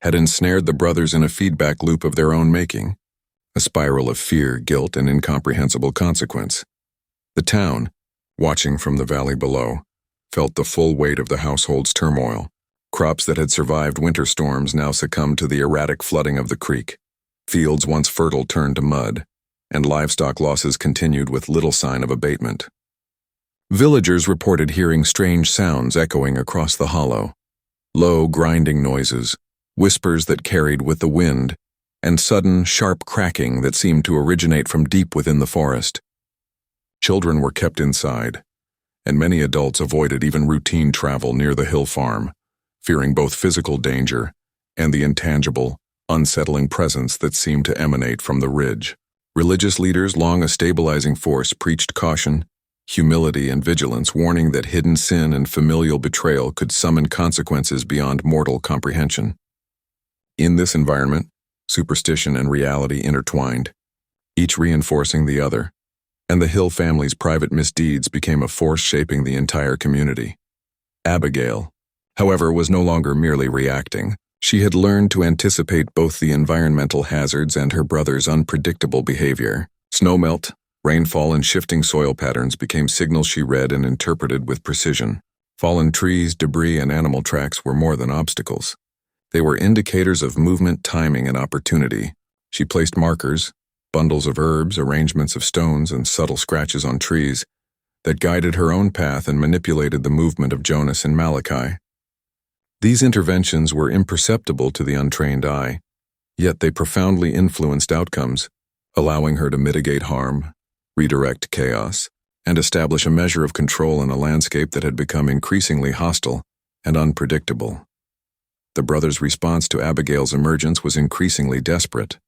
had ensnared the brothers in a feedback loop of their own making, a spiral of fear, guilt, and incomprehensible consequence. The town, watching from the valley below, felt the full weight of the household's turmoil. Crops that had survived winter storms now succumbed to the erratic flooding of the creek. Fields once fertile turned to mud, and livestock losses continued with little sign of abatement. Villagers reported hearing strange sounds echoing across the hollow. Low, grinding noises, whispers that carried with the wind, and sudden, sharp cracking that seemed to originate from deep within the forest. Children were kept inside, and many adults avoided even routine travel near the hill farm, fearing both physical danger and the intangible, unsettling presence that seemed to emanate from the ridge. Religious leaders, long a stabilizing force, preached caution, humility, and vigilance, warning that hidden sin and familial betrayal could summon consequences beyond mortal comprehension. In this environment, superstition and reality intertwined, each reinforcing the other, and the Hill family's private misdeeds became a force shaping the entire community. Abigail, however, was no longer merely reacting. She had learned to anticipate both the environmental hazards and her brother's unpredictable behavior. Snowmelt, rainfall, and shifting soil patterns became signals she read and interpreted with precision. Fallen trees, debris, and animal tracks were more than obstacles. They were indicators of movement, timing, and opportunity. She placed markers, bundles of herbs, arrangements of stones, and subtle scratches on trees that guided her own path and manipulated the movement of Jonah and Malachi. These interventions were imperceptible to the untrained eye, yet they profoundly influenced outcomes, allowing her to mitigate harm, redirect chaos, and establish a measure of control in a landscape that had become increasingly hostile and unpredictable. The brothers' response to Abigail's emergence was increasingly desperate.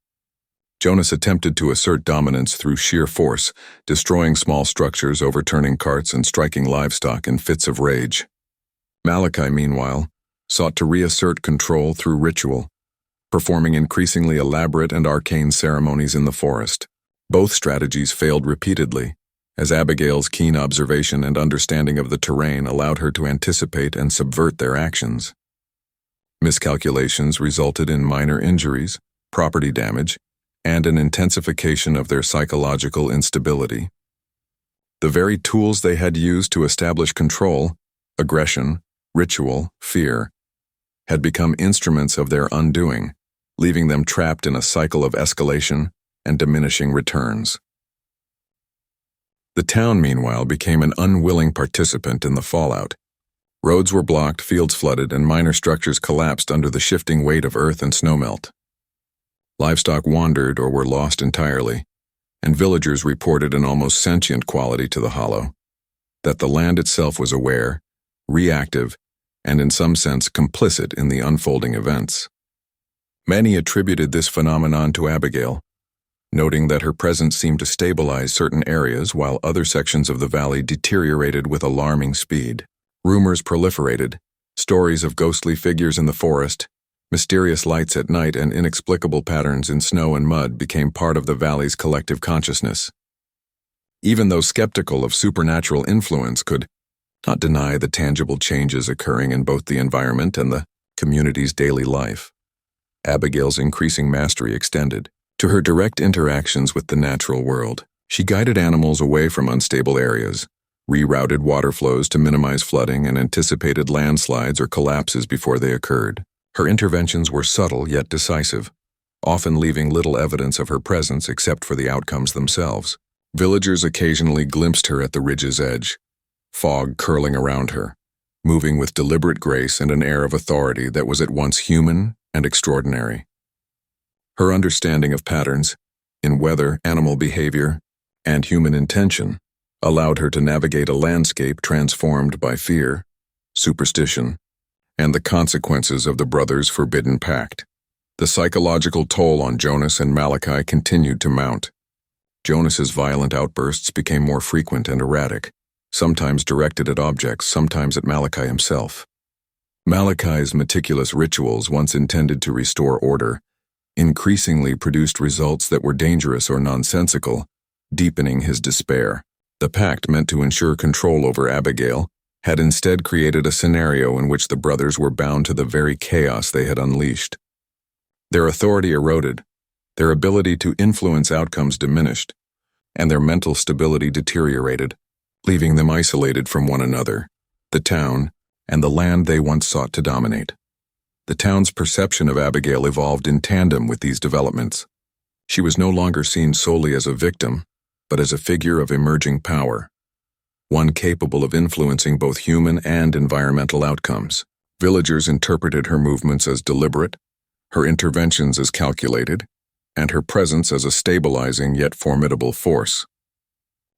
Jonas attempted to assert dominance through sheer force, destroying small structures, overturning carts, and striking livestock in fits of rage. Malachi, meanwhile, sought to reassert control through ritual, performing increasingly elaborate and arcane ceremonies in the forest. Both strategies failed repeatedly, as Abigail's keen observation and understanding of the terrain allowed her to anticipate and subvert their actions. Miscalculations resulted in minor injuries, property damage, and an intensification of their psychological instability. The very tools they had used to establish control, aggression, ritual, fear, had become instruments of their undoing, leaving them trapped in a cycle of escalation and diminishing returns. The town, meanwhile, became an unwilling participant in the fallout. Roads were blocked, fields flooded, and minor structures collapsed under the shifting weight of earth and snowmelt. Livestock wandered or were lost entirely, and villagers reported an almost sentient quality to the hollow, that the land itself was aware, reactive, and in some sense complicit in the unfolding events. Many attributed this phenomenon to Abigail, noting that her presence seemed to stabilize certain areas while other sections of the valley deteriorated with alarming speed. Rumors proliferated, stories of ghostly figures in the forest, mysterious lights at night, and inexplicable patterns in snow and mud became part of the valley's collective consciousness. Even though skeptical of supernatural influence could not deny the tangible changes occurring in both the environment and the community's daily life. Abigail's increasing mastery extended to her direct interactions with the natural world. She guided animals away from unstable areas, rerouted water flows to minimize flooding, and anticipated landslides or collapses before they occurred. Her interventions were subtle yet decisive, often leaving little evidence of her presence except for the outcomes themselves. Villagers occasionally glimpsed her at the ridge's edge, fog curling around her, moving with deliberate grace and an air of authority that was at once human and extraordinary. Her understanding of patterns in weather, animal behavior, and human intention allowed her to navigate a landscape transformed by fear, superstition, and the consequences of the brothers' forbidden pact. The psychological toll on Jonas and Malachi continued to mount. Jonas's violent outbursts became more frequent and erratic, sometimes directed at objects, sometimes at Malachi himself. Malachi's meticulous rituals, once intended to restore order, increasingly produced results that were dangerous or nonsensical, deepening his despair. The pact, meant to ensure control over Abigail, had instead created a scenario in which the brothers were bound to the very chaos they had unleashed. Their authority eroded, their ability to influence outcomes diminished, and their mental stability deteriorated, leaving them isolated from one another, the town, and the land they once sought to dominate. The town's perception of Abigail evolved in tandem with these developments. She was no longer seen solely as a victim, but as a figure of emerging power, one capable of influencing both human and environmental outcomes. Villagers interpreted her movements as deliberate, her interventions as calculated, and her presence as a stabilizing yet formidable force.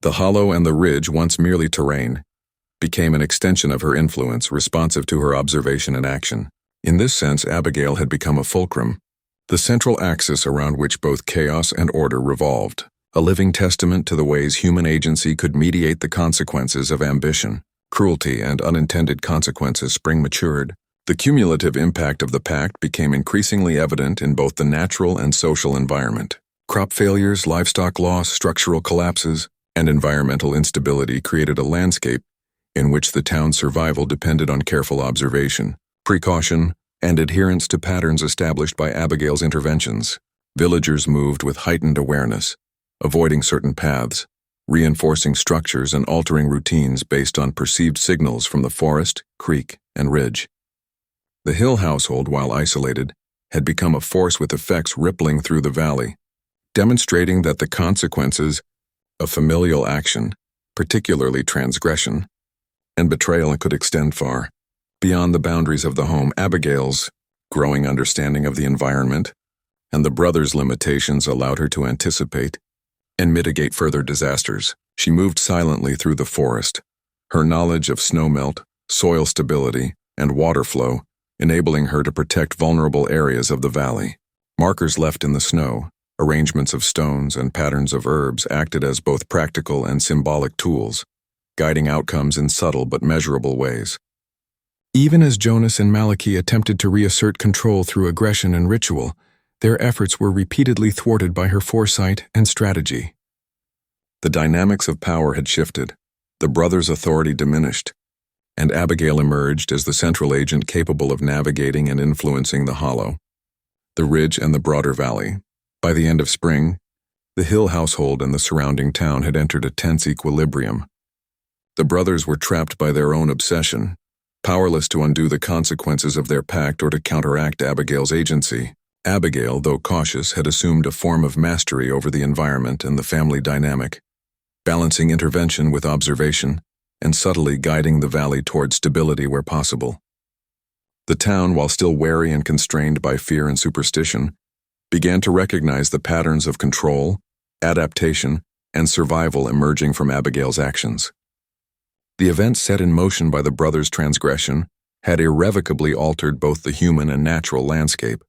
The hollow and the ridge, once merely terrain, became an extension of her influence, responsive to her observation and action. In this sense, Abigail had become a fulcrum, the central axis around which both chaos and order revolved, a living testament to the ways human agency could mediate the consequences of ambition. Cruelty and unintended consequences spring matured. The cumulative impact of the pact became increasingly evident in both the natural and social environment. Crop failures, livestock loss, structural collapses, and environmental instability created a landscape in which the town's survival depended on careful observation, precaution, and adherence to patterns established by Abigail's interventions. Villagers moved with heightened awareness, avoiding certain paths, reinforcing structures and altering routines based on perceived signals from the forest, creek, and ridge. The Hill household, while isolated, had become a force with effects rippling through the valley, demonstrating that the consequences of familial action, particularly transgression and betrayal, could extend far beyond the boundaries of the home. Abigail's growing understanding of the environment and the brothers' limitations allowed her to anticipate and mitigate further disasters. She moved silently through the forest, her knowledge of snowmelt, soil stability, and water flow enabling her to protect vulnerable areas of the valley. Markers left in the snow, arrangements of stones, and patterns of herbs acted as both practical and symbolic tools, guiding outcomes in subtle but measurable ways. Even as Jonas and Malachi attempted to reassert control through aggression and ritual, their efforts were repeatedly thwarted by her foresight and strategy. The dynamics of power had shifted, the brothers' authority diminished, and Abigail emerged as the central agent capable of navigating and influencing the hollow, the ridge, and the broader valley. By the end of spring, the Hill household and the surrounding town had entered a tense equilibrium. The brothers were trapped by their own obsession, powerless to undo the consequences of their pact or to counteract Abigail's agency. Abigail, though cautious, had assumed a form of mastery over the environment and the family dynamic, balancing intervention with observation and subtly guiding the valley toward stability where possible. The town, while still wary and constrained by fear and superstition, began to recognize the patterns of control, adaptation, and survival emerging from Abigail's actions. The events set in motion by the brothers' transgression had irrevocably altered both the human and natural landscape,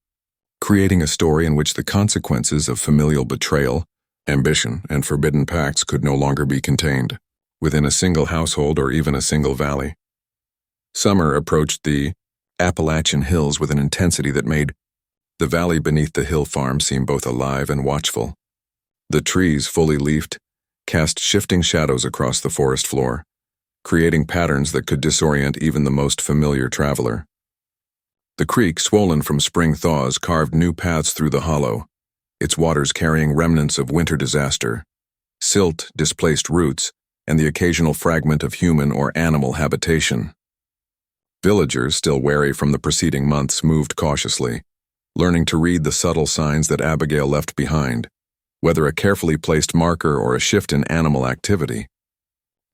creating a story in which the consequences of familial betrayal, ambition, and forbidden pacts could no longer be contained within a single household or even a single valley. Summer approached the Appalachian hills with an intensity that made the valley beneath the hill farm seem both alive and watchful. The trees, fully leafed, cast shifting shadows across the forest floor, creating patterns that could disorient even the most familiar traveler. The creek, swollen from spring thaws, carved new paths through the hollow, its waters carrying remnants of winter disaster, silt, displaced roots, and the occasional fragment of human or animal habitation. Villagers, still wary from the preceding months, moved cautiously, learning to read the subtle signs that Abigail left behind, whether a carefully placed marker or a shift in animal activity.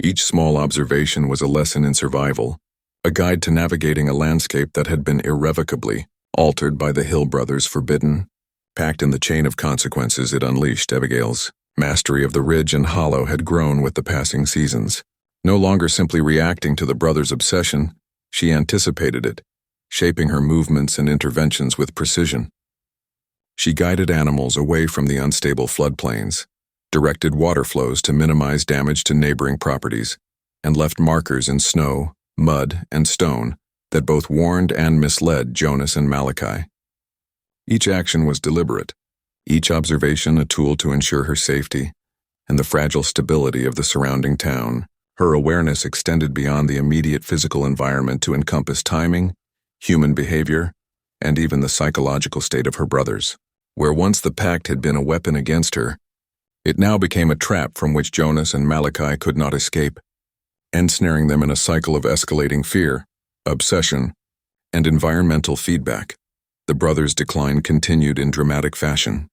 Each small observation was a lesson in survival, a guide to navigating a landscape that had been irrevocably altered by the Hill brothers' forbidden pact in the chain of consequences it unleashed. Abigail's mastery of the ridge and hollow had grown with the passing seasons. No longer simply reacting to the brothers' obsession, she anticipated it, shaping her movements and interventions with precision. She guided animals away from the unstable floodplains, directed water flows to minimize damage to neighboring properties, and left markers in snow, mud, and stone that both warned and misled Jonas and Malachi. Each action was deliberate, each observation a tool to ensure her safety and the fragile stability of the surrounding town. Her awareness extended beyond the immediate physical environment to encompass timing, human behavior, and even the psychological state of her brothers. Where once the Pact had been a weapon against her, it now became a trap from which Jonas and Malachi could not escape, ensnaring them in a cycle of escalating fear, obsession, and environmental feedback. The brothers' decline continued in dramatic fashion.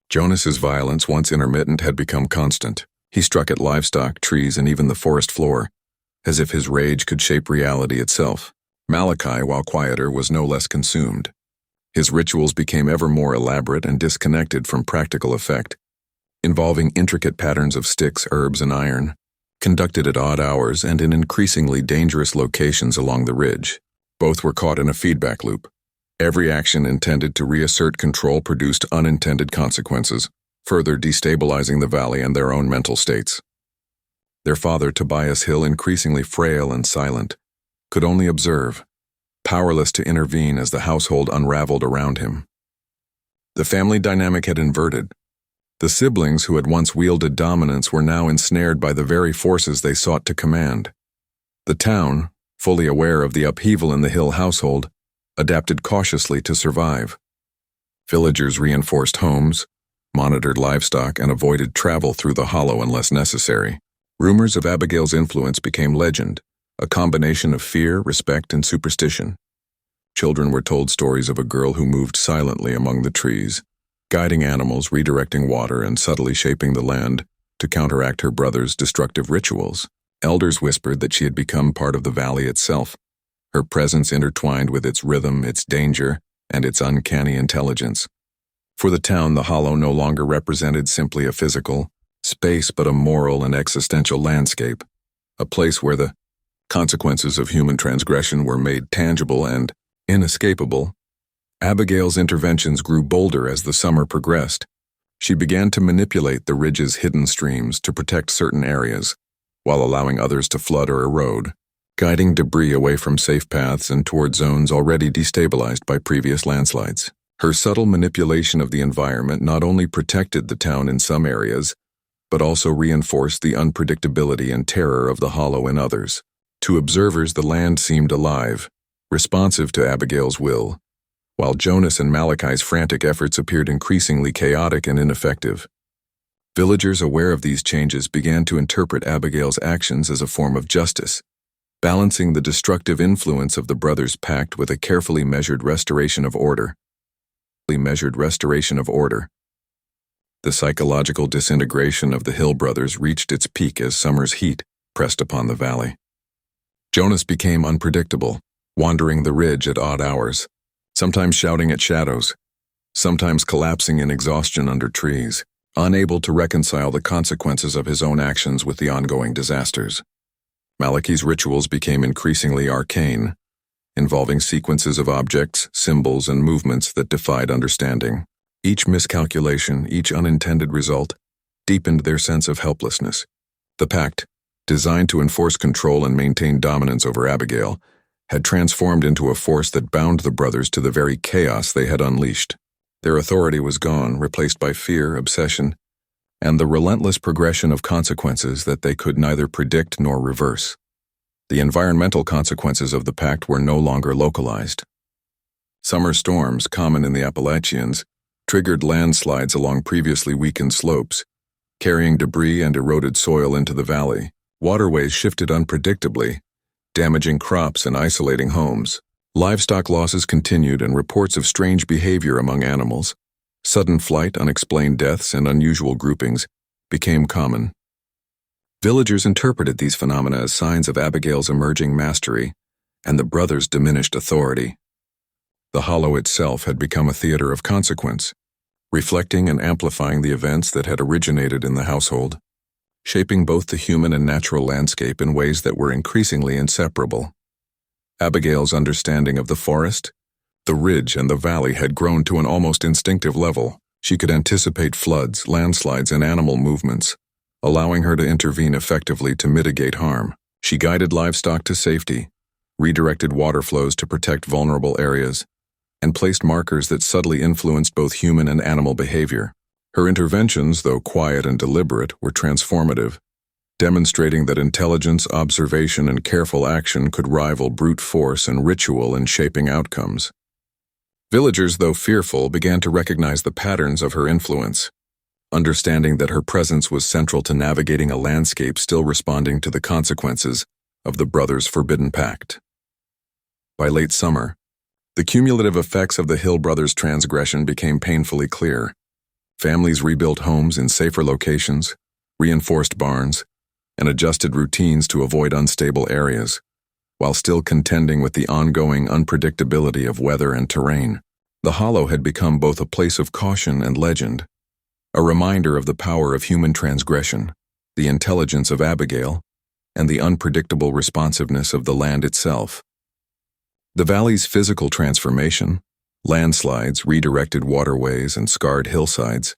Jonas's violence, once intermittent, had become constant. He struck at livestock, trees, and even the forest floor, as if his rage could shape reality itself. Malachi, while quieter, was no less consumed. His rituals became ever more elaborate and disconnected from practical effect, involving intricate patterns of sticks, herbs, and iron, conducted at odd hours and in increasingly dangerous locations along the ridge. Both were caught in a feedback loop. Every action intended to reassert control produced unintended consequences, further destabilizing the valley and their own mental states. Their father, Tobias Hill, increasingly frail and silent, could only observe, powerless to intervene as the household unraveled around him. The family dynamic had inverted. The siblings who had once wielded dominance were now ensnared by the very forces they sought to command. The town, fully aware of the upheaval in the Hill household, adapted cautiously to survive. Villagers reinforced homes, monitored livestock, and avoided travel through the hollow unless necessary. Rumors of Abigail's influence became legend, a combination of fear, respect, and superstition. Children were told stories of a girl who moved silently among the trees, guiding animals, redirecting water, and subtly shaping the land to counteract her brother's destructive rituals. Elders whispered that she had become part of the valley itself, her presence intertwined with its rhythm, its danger, and its uncanny intelligence. For the town, the hollow no longer represented simply a physical space but a moral and existential landscape, a place where the consequences of human transgression were made tangible and inescapable. Abigail's interventions grew bolder as the summer progressed. She began to manipulate the ridge's hidden streams to protect certain areas, while allowing others to flood or erode, guiding debris away from safe paths and toward zones already destabilized by previous landslides. Her subtle manipulation of the environment not only protected the town in some areas, but also reinforced the unpredictability and terror of the hollow in others. To observers, the land seemed alive, responsive to Abigail's will, while Jonas and Malachi's frantic efforts appeared increasingly chaotic and ineffective. Villagers aware of these changes began to interpret Abigail's actions as a form of justice, balancing the destructive influence of the brothers' pact with a carefully measured restoration of order. The psychological disintegration of the Hill brothers reached its peak as summer's heat pressed upon the valley. Jonas became unpredictable, wandering the ridge at odd hours, sometimes shouting at shadows, sometimes collapsing in exhaustion under trees, unable to reconcile the consequences of his own actions with the ongoing disasters. Malachi's rituals became increasingly arcane, involving sequences of objects, symbols, and movements that defied understanding. Each miscalculation, each unintended result, deepened their sense of helplessness. The Pact, designed to enforce control and maintain dominance over Abigail, had transformed into a force that bound the brothers to the very chaos they had unleashed. Their authority was gone, replaced by fear, obsession, and the relentless progression of consequences that they could neither predict nor reverse. The environmental consequences of the Pact were no longer localized. Summer storms, common in the Appalachians, triggered landslides along previously weakened slopes, carrying debris and eroded soil into the valley. Waterways shifted unpredictably, damaging crops and isolating homes. Livestock losses continued, and reports of strange behavior among animals, sudden flight, unexplained deaths, and unusual groupings became common. Villagers interpreted these phenomena as signs of Abigail's emerging mastery and the brothers' diminished authority. The hollow itself had become a theater of consequence, reflecting and amplifying the events that had originated in the household, shaping both the human and natural landscape in ways that were increasingly inseparable. Abigail's understanding of the forest, the ridge, and the valley had grown to an almost instinctive level. She could anticipate floods, landslides, and animal movements, allowing her to intervene effectively to mitigate harm. She guided livestock to safety, redirected water flows to protect vulnerable areas, and placed markers that subtly influenced both human and animal behavior. Her interventions, though quiet and deliberate, were transformative, demonstrating that intelligence, observation, and careful action could rival brute force and ritual in shaping outcomes. Villagers, though fearful, began to recognize the patterns of her influence, understanding that her presence was central to navigating a landscape still responding to the consequences of the brothers' forbidden pact. By late summer, the cumulative effects of the Hill brothers' transgression became painfully clear. Families rebuilt homes in safer locations, reinforced barns, and adjusted routines to avoid unstable areas, while still contending with the ongoing unpredictability of weather and terrain. The Hollow had become both a place of caution and legend, a reminder of the power of human transgression, the intelligence of Abigail, and the unpredictable responsiveness of the land itself. The valley's physical transformation, landslides, redirected waterways, and scarred hillsides,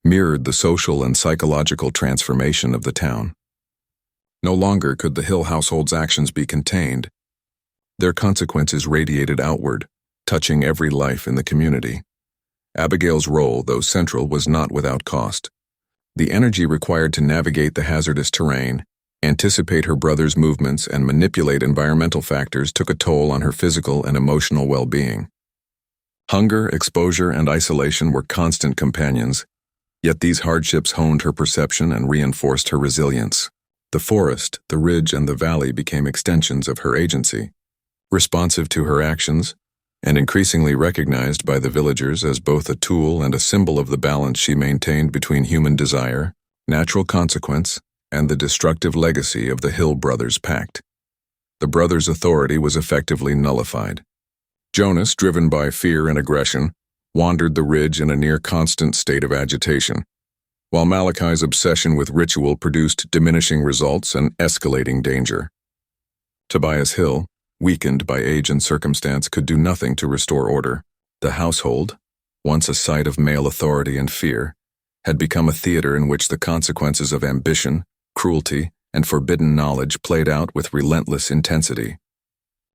mirrored the social and psychological transformation of the town. No longer could the Hill household's actions be contained. Their consequences radiated outward, touching every life in the community. Abigail's role, though central, was not without cost. The energy required to navigate the hazardous terrain, anticipate her brother's movements, and manipulate environmental factors took a toll on her physical and emotional well-being. Hunger, exposure, and isolation were constant companions, yet these hardships honed her perception and reinforced her resilience. The forest, the ridge, and the valley became extensions of her agency, responsive to her actions, and increasingly recognized by the villagers as both a tool and a symbol of the balance she maintained between human desire, natural consequence, and the destructive legacy of the Hill brothers' pact. The brothers' authority was effectively nullified. Jonas, driven by fear and aggression, wandered the ridge in a near-constant state of agitation, while Malachi's obsession with ritual produced diminishing results and escalating danger. Tobias Hill, weakened by age and circumstance, could do nothing to restore order. The household, once a site of male authority and fear, had become a theater in which the consequences of ambition, cruelty, and forbidden knowledge played out with relentless intensity.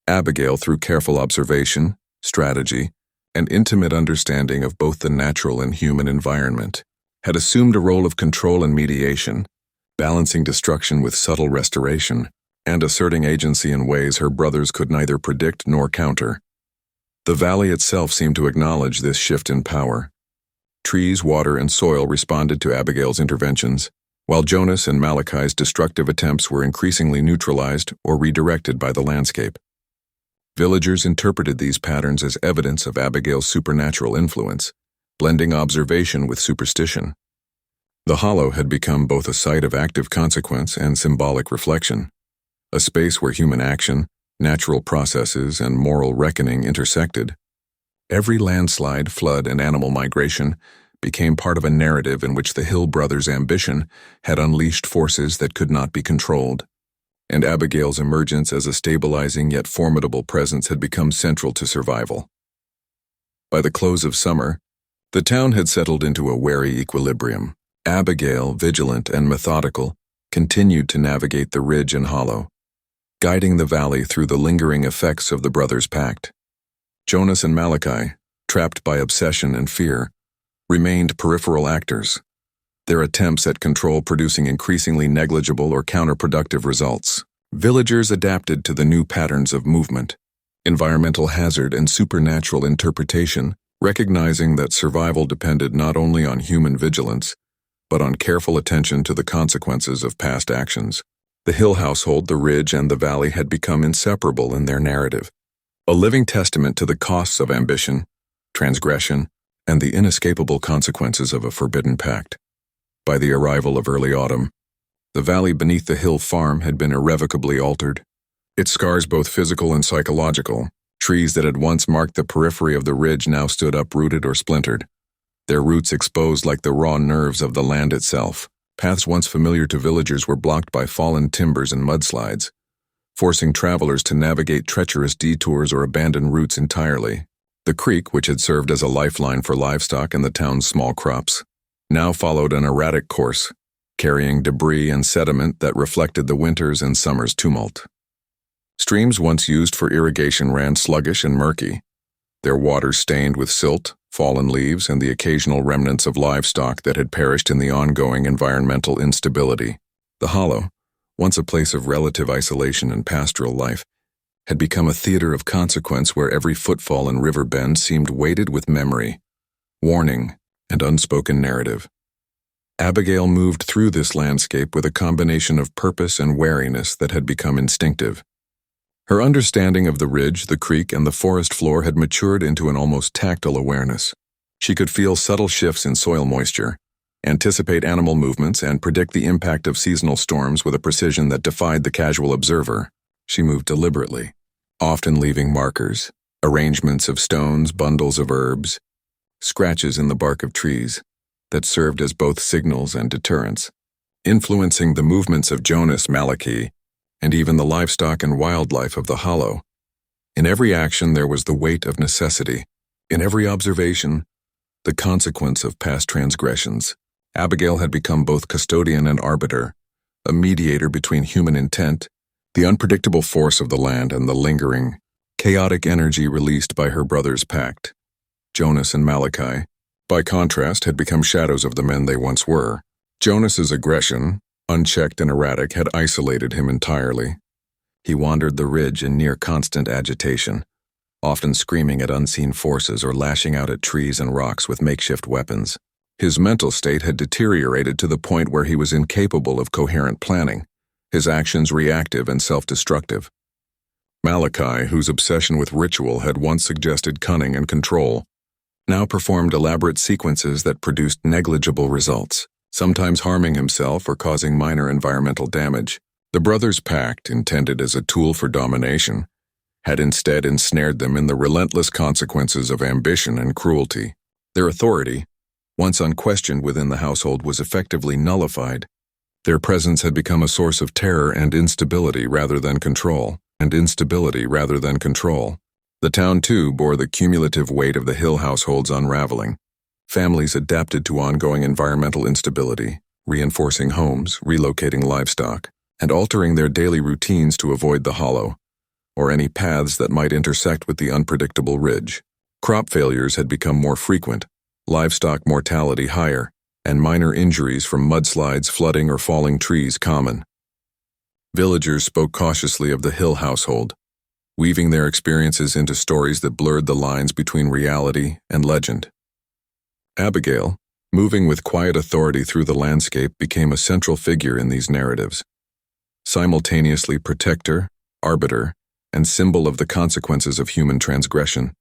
Abigail, through careful observation, strategy, and intimate understanding of both the natural and human environment, had assumed a role of control and mediation, balancing destruction with subtle restoration, and asserting agency in ways her brothers could neither predict nor counter. The valley itself seemed to acknowledge this shift in power. Trees, water, and soil responded to Abigail's interventions, while Jonas and Malachi's destructive attempts were increasingly neutralized or redirected by the landscape. Villagers interpreted these patterns as evidence of Abigail's supernatural influence, blending observation with superstition. The Hollow had become both a site of active consequence and symbolic reflection, a space where human action, natural processes, and moral reckoning intersected. Every landslide, flood, and animal migration became part of a narrative in which the Hill brothers' ambition had unleashed forces that could not be controlled, and Abigail's emergence as a stabilizing yet formidable presence had become central to survival. By the close of summer, the town had settled into a wary equilibrium. Abigail, vigilant and methodical, continued to navigate the ridge and hollow, guiding the valley through the lingering effects of the brothers' pact. Jonas and Malachi, trapped by obsession and fear, remained peripheral actors, their attempts at control producing increasingly negligible or counterproductive results. Villagers adapted to the new patterns of movement, environmental hazard, and supernatural interpretation, recognizing that survival depended not only on human vigilance, but on careful attention to the consequences of past actions. The Hill household, the ridge, and the valley had become inseparable in their narrative, a living testament to the costs of ambition, transgression, and the inescapable consequences of a forbidden pact. By the arrival of early autumn, the valley beneath the Hill farm had been irrevocably altered, its scars both physical and psychological. Trees that had once marked the periphery of the ridge now stood uprooted or splintered, their roots exposed like the raw nerves of the land itself. Paths once familiar to villagers were blocked by fallen timbers and mudslides, forcing travelers to navigate treacherous detours or abandon routes entirely. The creek, which had served as a lifeline for livestock and the town's small crops, now followed an erratic course, carrying debris and sediment that reflected the winter's and summer's tumult. Streams once used for irrigation ran sluggish and murky, their waters stained with silt, fallen leaves, and the occasional remnants of livestock that had perished in the ongoing environmental instability. The hollow, once a place of relative isolation and pastoral life, had become a theater of consequence where every footfall and river bend seemed weighted with memory, warning, and unspoken narrative. Abigail moved through this landscape with a combination of purpose and wariness that had become instinctive. Her understanding of the ridge, the creek, and the forest floor had matured into an almost tactile awareness. She could feel subtle shifts in soil moisture, anticipate animal movements, and predict the impact of seasonal storms with a precision that defied the casual observer. She moved deliberately, often leaving markers, arrangements of stones, bundles of herbs, scratches in the bark of trees, that served as both signals and deterrents, influencing the movements of Jonah, Malachi, and even the livestock and wildlife of the hollow. In every action there was the weight of necessity. In every observation, the consequence of past transgressions. Abigail had become both custodian and arbiter, a mediator between human intent, the unpredictable force of the land, and the lingering, chaotic energy released by her brothers Pact. Jonas and Malachi, by contrast, had become shadows of the men they once were. Jonas's aggression, unchecked and erratic, had isolated him entirely. He wandered the ridge in near constant agitation, often screaming at unseen forces or lashing out at trees and rocks with makeshift weapons. His mental state had deteriorated to the point where he was incapable of coherent planning, his actions reactive and self-destructive. Malachi, whose obsession with ritual had once suggested cunning and control, now performed elaborate sequences that produced negligible results, sometimes harming himself or causing minor environmental damage. The brothers' pact, intended as a tool for domination, had instead ensnared them in the relentless consequences of ambition and cruelty. Their authority, once unquestioned within the household, was effectively nullified. Their presence had become a source of terror and instability rather than control. The town, too, bore the cumulative weight of the Hill household's unraveling. Families adapted to ongoing environmental instability, reinforcing homes, relocating livestock, and altering their daily routines to avoid the hollow, or any paths that might intersect with the unpredictable ridge. Crop failures had become more frequent, livestock mortality higher, and minor injuries from mudslides, flooding, or falling trees common. Villagers spoke cautiously of the Hill household, weaving their experiences into stories that blurred the lines between reality and legend. Abigail, moving with quiet authority through the landscape, became a central figure in these narratives, simultaneously protector, arbiter, and symbol of the consequences of human transgression.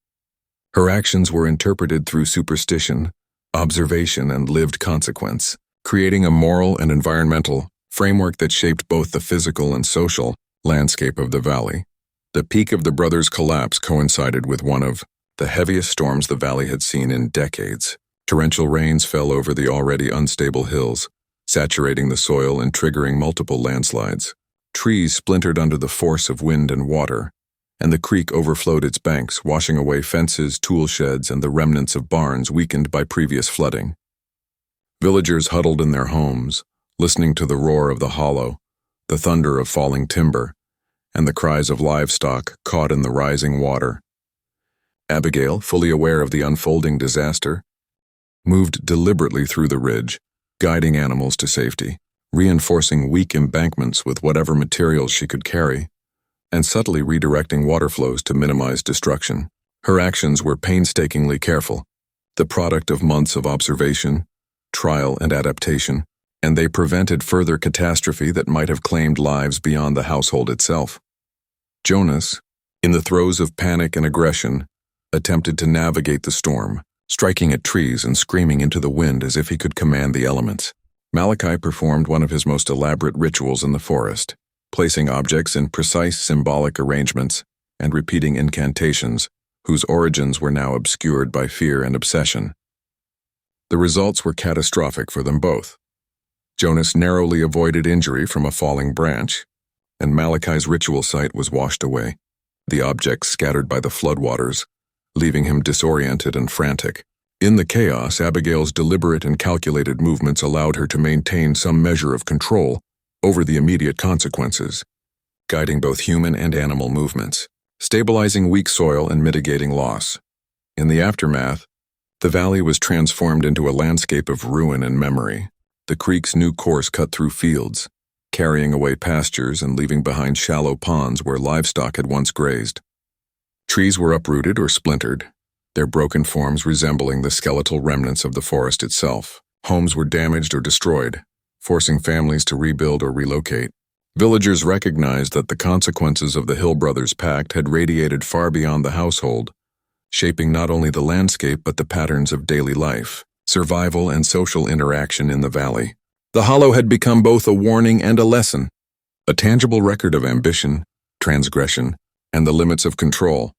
Her actions were interpreted through superstition, observation, and lived consequence, creating a moral and environmental framework that shaped both the physical and social landscape of the valley. The peak of the brothers' collapse coincided with one of the heaviest storms the valley had seen in decades. Torrential rains fell over the already unstable hills, saturating the soil and triggering multiple landslides. Trees splintered under the force of wind and water, and the creek overflowed its banks, washing away fences, tool sheds, and the remnants of barns weakened by previous flooding. Villagers huddled in their homes, listening to the roar of the hollow, the thunder of falling timber, and the cries of livestock caught in the rising water. Abigail, fully aware of the unfolding disaster, moved deliberately through the ridge, guiding animals to safety, reinforcing weak embankments with whatever materials she could carry, and subtly redirecting water flows to minimize destruction. Her actions were painstakingly careful, the product of months of observation, trial, and adaptation, and they prevented further catastrophe that might have claimed lives beyond the household itself. Jonas, in the throes of panic and aggression, attempted to navigate the storm, striking at trees and screaming into the wind as if he could command the elements. Malachi performed one of his most elaborate rituals in the forest, placing objects in precise symbolic arrangements and repeating incantations whose origins were now obscured by fear and obsession. The results were catastrophic for them both. Jonas narrowly avoided injury from a falling branch, and Malachi's ritual site was washed away, the objects scattered by the floodwaters, leaving him disoriented and frantic. In the chaos, Abigail's deliberate and calculated movements allowed her to maintain some measure of control over the immediate consequences. guiding both human and animal movements, stabilizing weak soil and mitigating loss. In the aftermath, the valley was transformed into a landscape of ruin and memory. The creek's new course cut through fields, carrying away pastures and leaving behind shallow ponds where livestock had once grazed. Trees were uprooted or splintered, their broken forms resembling the skeletal remnants of the forest itself. Homes were damaged or destroyed, forcing families to rebuild or relocate. Villagers recognized that the consequences of the Hill brothers' pact had radiated far beyond the household, shaping not only the landscape but the patterns of daily life, survival, and social interaction in the valley. The hollow had become both a warning and a lesson, a tangible record of ambition, transgression, and the limits of control.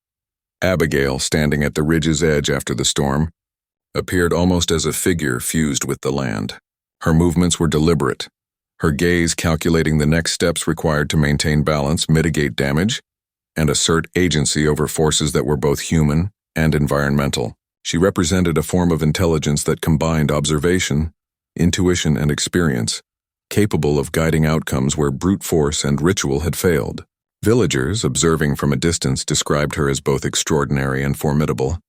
Abigail, standing at the ridge's edge after the storm, appeared almost as a figure fused with the land. Her movements were deliberate, her gaze calculating the next steps required to maintain balance, mitigate damage, and assert agency over forces that were both human and environmental. She represented a form of intelligence that combined observation, intuition, and experience, capable of guiding outcomes where brute force and ritual had failed. Villagers, observing from a distance, described her as both extraordinary and formidable,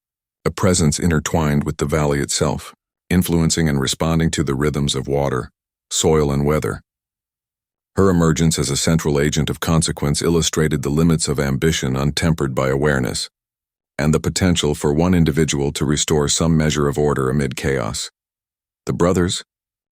a presence intertwined with the valley itself, influencing and responding to the rhythms of water, soil, and weather. Her emergence as a central agent of consequence illustrated the limits of ambition untempered by awareness, and the potential for one individual to restore some measure of order amid chaos. The brothers,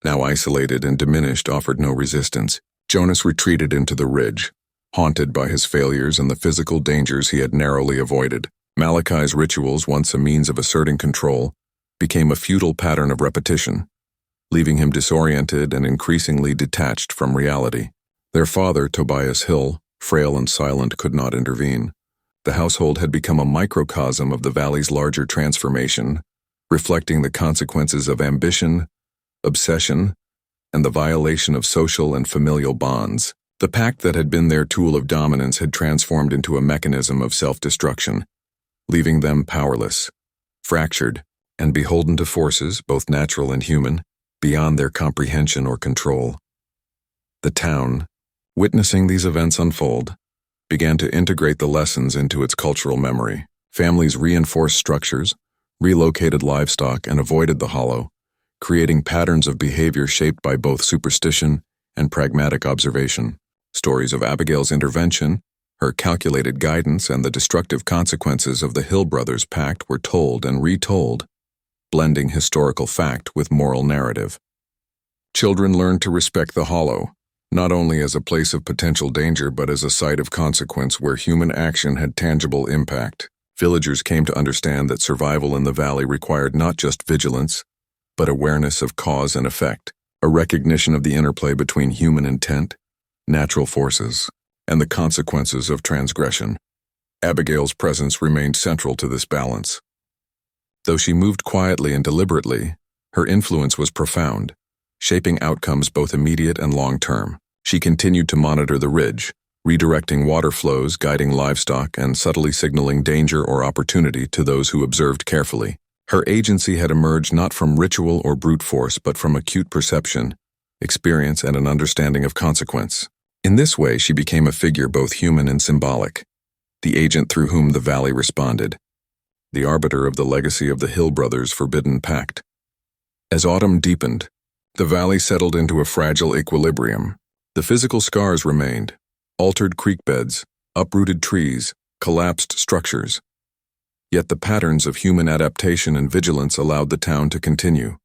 now isolated and diminished, offered no resistance. Jonas retreated into the ridge, haunted by his failures and the physical dangers he had narrowly avoided. Malachi's rituals, once a means of asserting control, became a futile pattern of repetition, leaving him disoriented and increasingly detached from reality. Their father, Tobias Hill, frail and silent, could not intervene. The household had become a microcosm of the valley's larger transformation, reflecting the consequences of ambition, obsession, and the violation of social and familial bonds. The pact that had been their tool of dominance had transformed into a mechanism of self-destruction, leaving them powerless, fractured, and beholden to forces, both natural and human, beyond their comprehension or control. The town, witnessing these events unfold, began to integrate the lessons into its cultural memory. Families reinforced structures, relocated livestock, and avoided the hollow, creating patterns of behavior shaped by both superstition and pragmatic observation. Stories of Abigail's intervention, her calculated guidance, and the destructive consequences of the Hill brothers' pact were told and retold, blending historical fact with moral narrative. Children learned to respect the hollow, not only as a place of potential danger but as a site of consequence where human action had tangible impact. Villagers came to understand that survival in the valley required not just vigilance, but awareness of cause and effect, a recognition of the interplay between human intent, natural forces, and the consequences of transgression. Abigail's presence remained central to this balance. Though she moved quietly and deliberately, her influence was profound, shaping outcomes both immediate and long-term. She continued to monitor the ridge, redirecting water flows, guiding livestock, and subtly signaling danger or opportunity to those who observed carefully. Her agency had emerged not from ritual or brute force but from acute perception, experience, and an understanding of consequence. In this way, she became a figure both human and symbolic, the agent through whom the valley responded, the arbiter of the legacy of the Hill brothers' forbidden pact. As autumn deepened, the valley settled into a fragile equilibrium. The physical scars remained: altered creek beds, uprooted trees, collapsed structures. Yet the patterns of human adaptation and vigilance allowed the town to continue.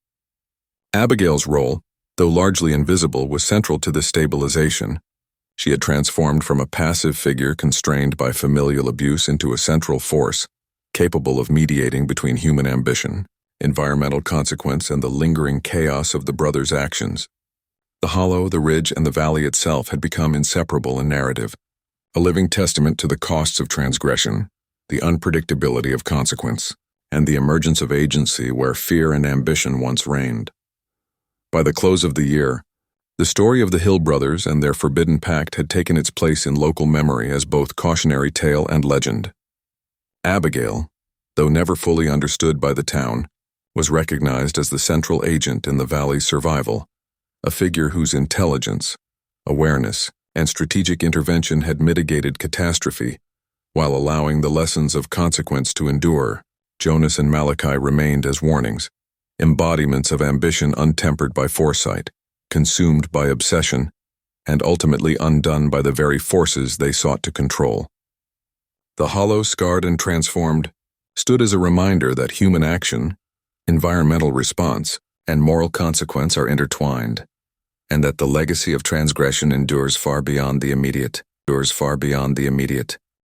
Abigail's role, though largely invisible, was central to this stabilization. She had transformed from a passive figure constrained by familial abuse into a central force, capable of mediating between human ambition, environmental consequence, and the lingering chaos of the brothers' actions. The hollow, the ridge, and the valley itself had become inseparable in narrative, a living testament to the costs of transgression, the unpredictability of consequence, and the emergence of agency where fear and ambition once reigned. By the close of the year, the story of the Hill brothers and their forbidden pact had taken its place in local memory as both cautionary tale and legend. Abigail, though never fully understood by the town, was recognized as the central agent in the valley's survival, a figure whose intelligence, awareness, and strategic intervention had mitigated catastrophe, while allowing the lessons of consequence to endure. Jonas and Malachi remained as warnings, embodiments of ambition untempered by foresight, consumed by obsession, and ultimately undone by the very forces they sought to control. The hollow, scarred and transformed, stood as a reminder that human action, environmental response, and moral consequence are intertwined, and that the legacy of transgression endures far beyond the immediate.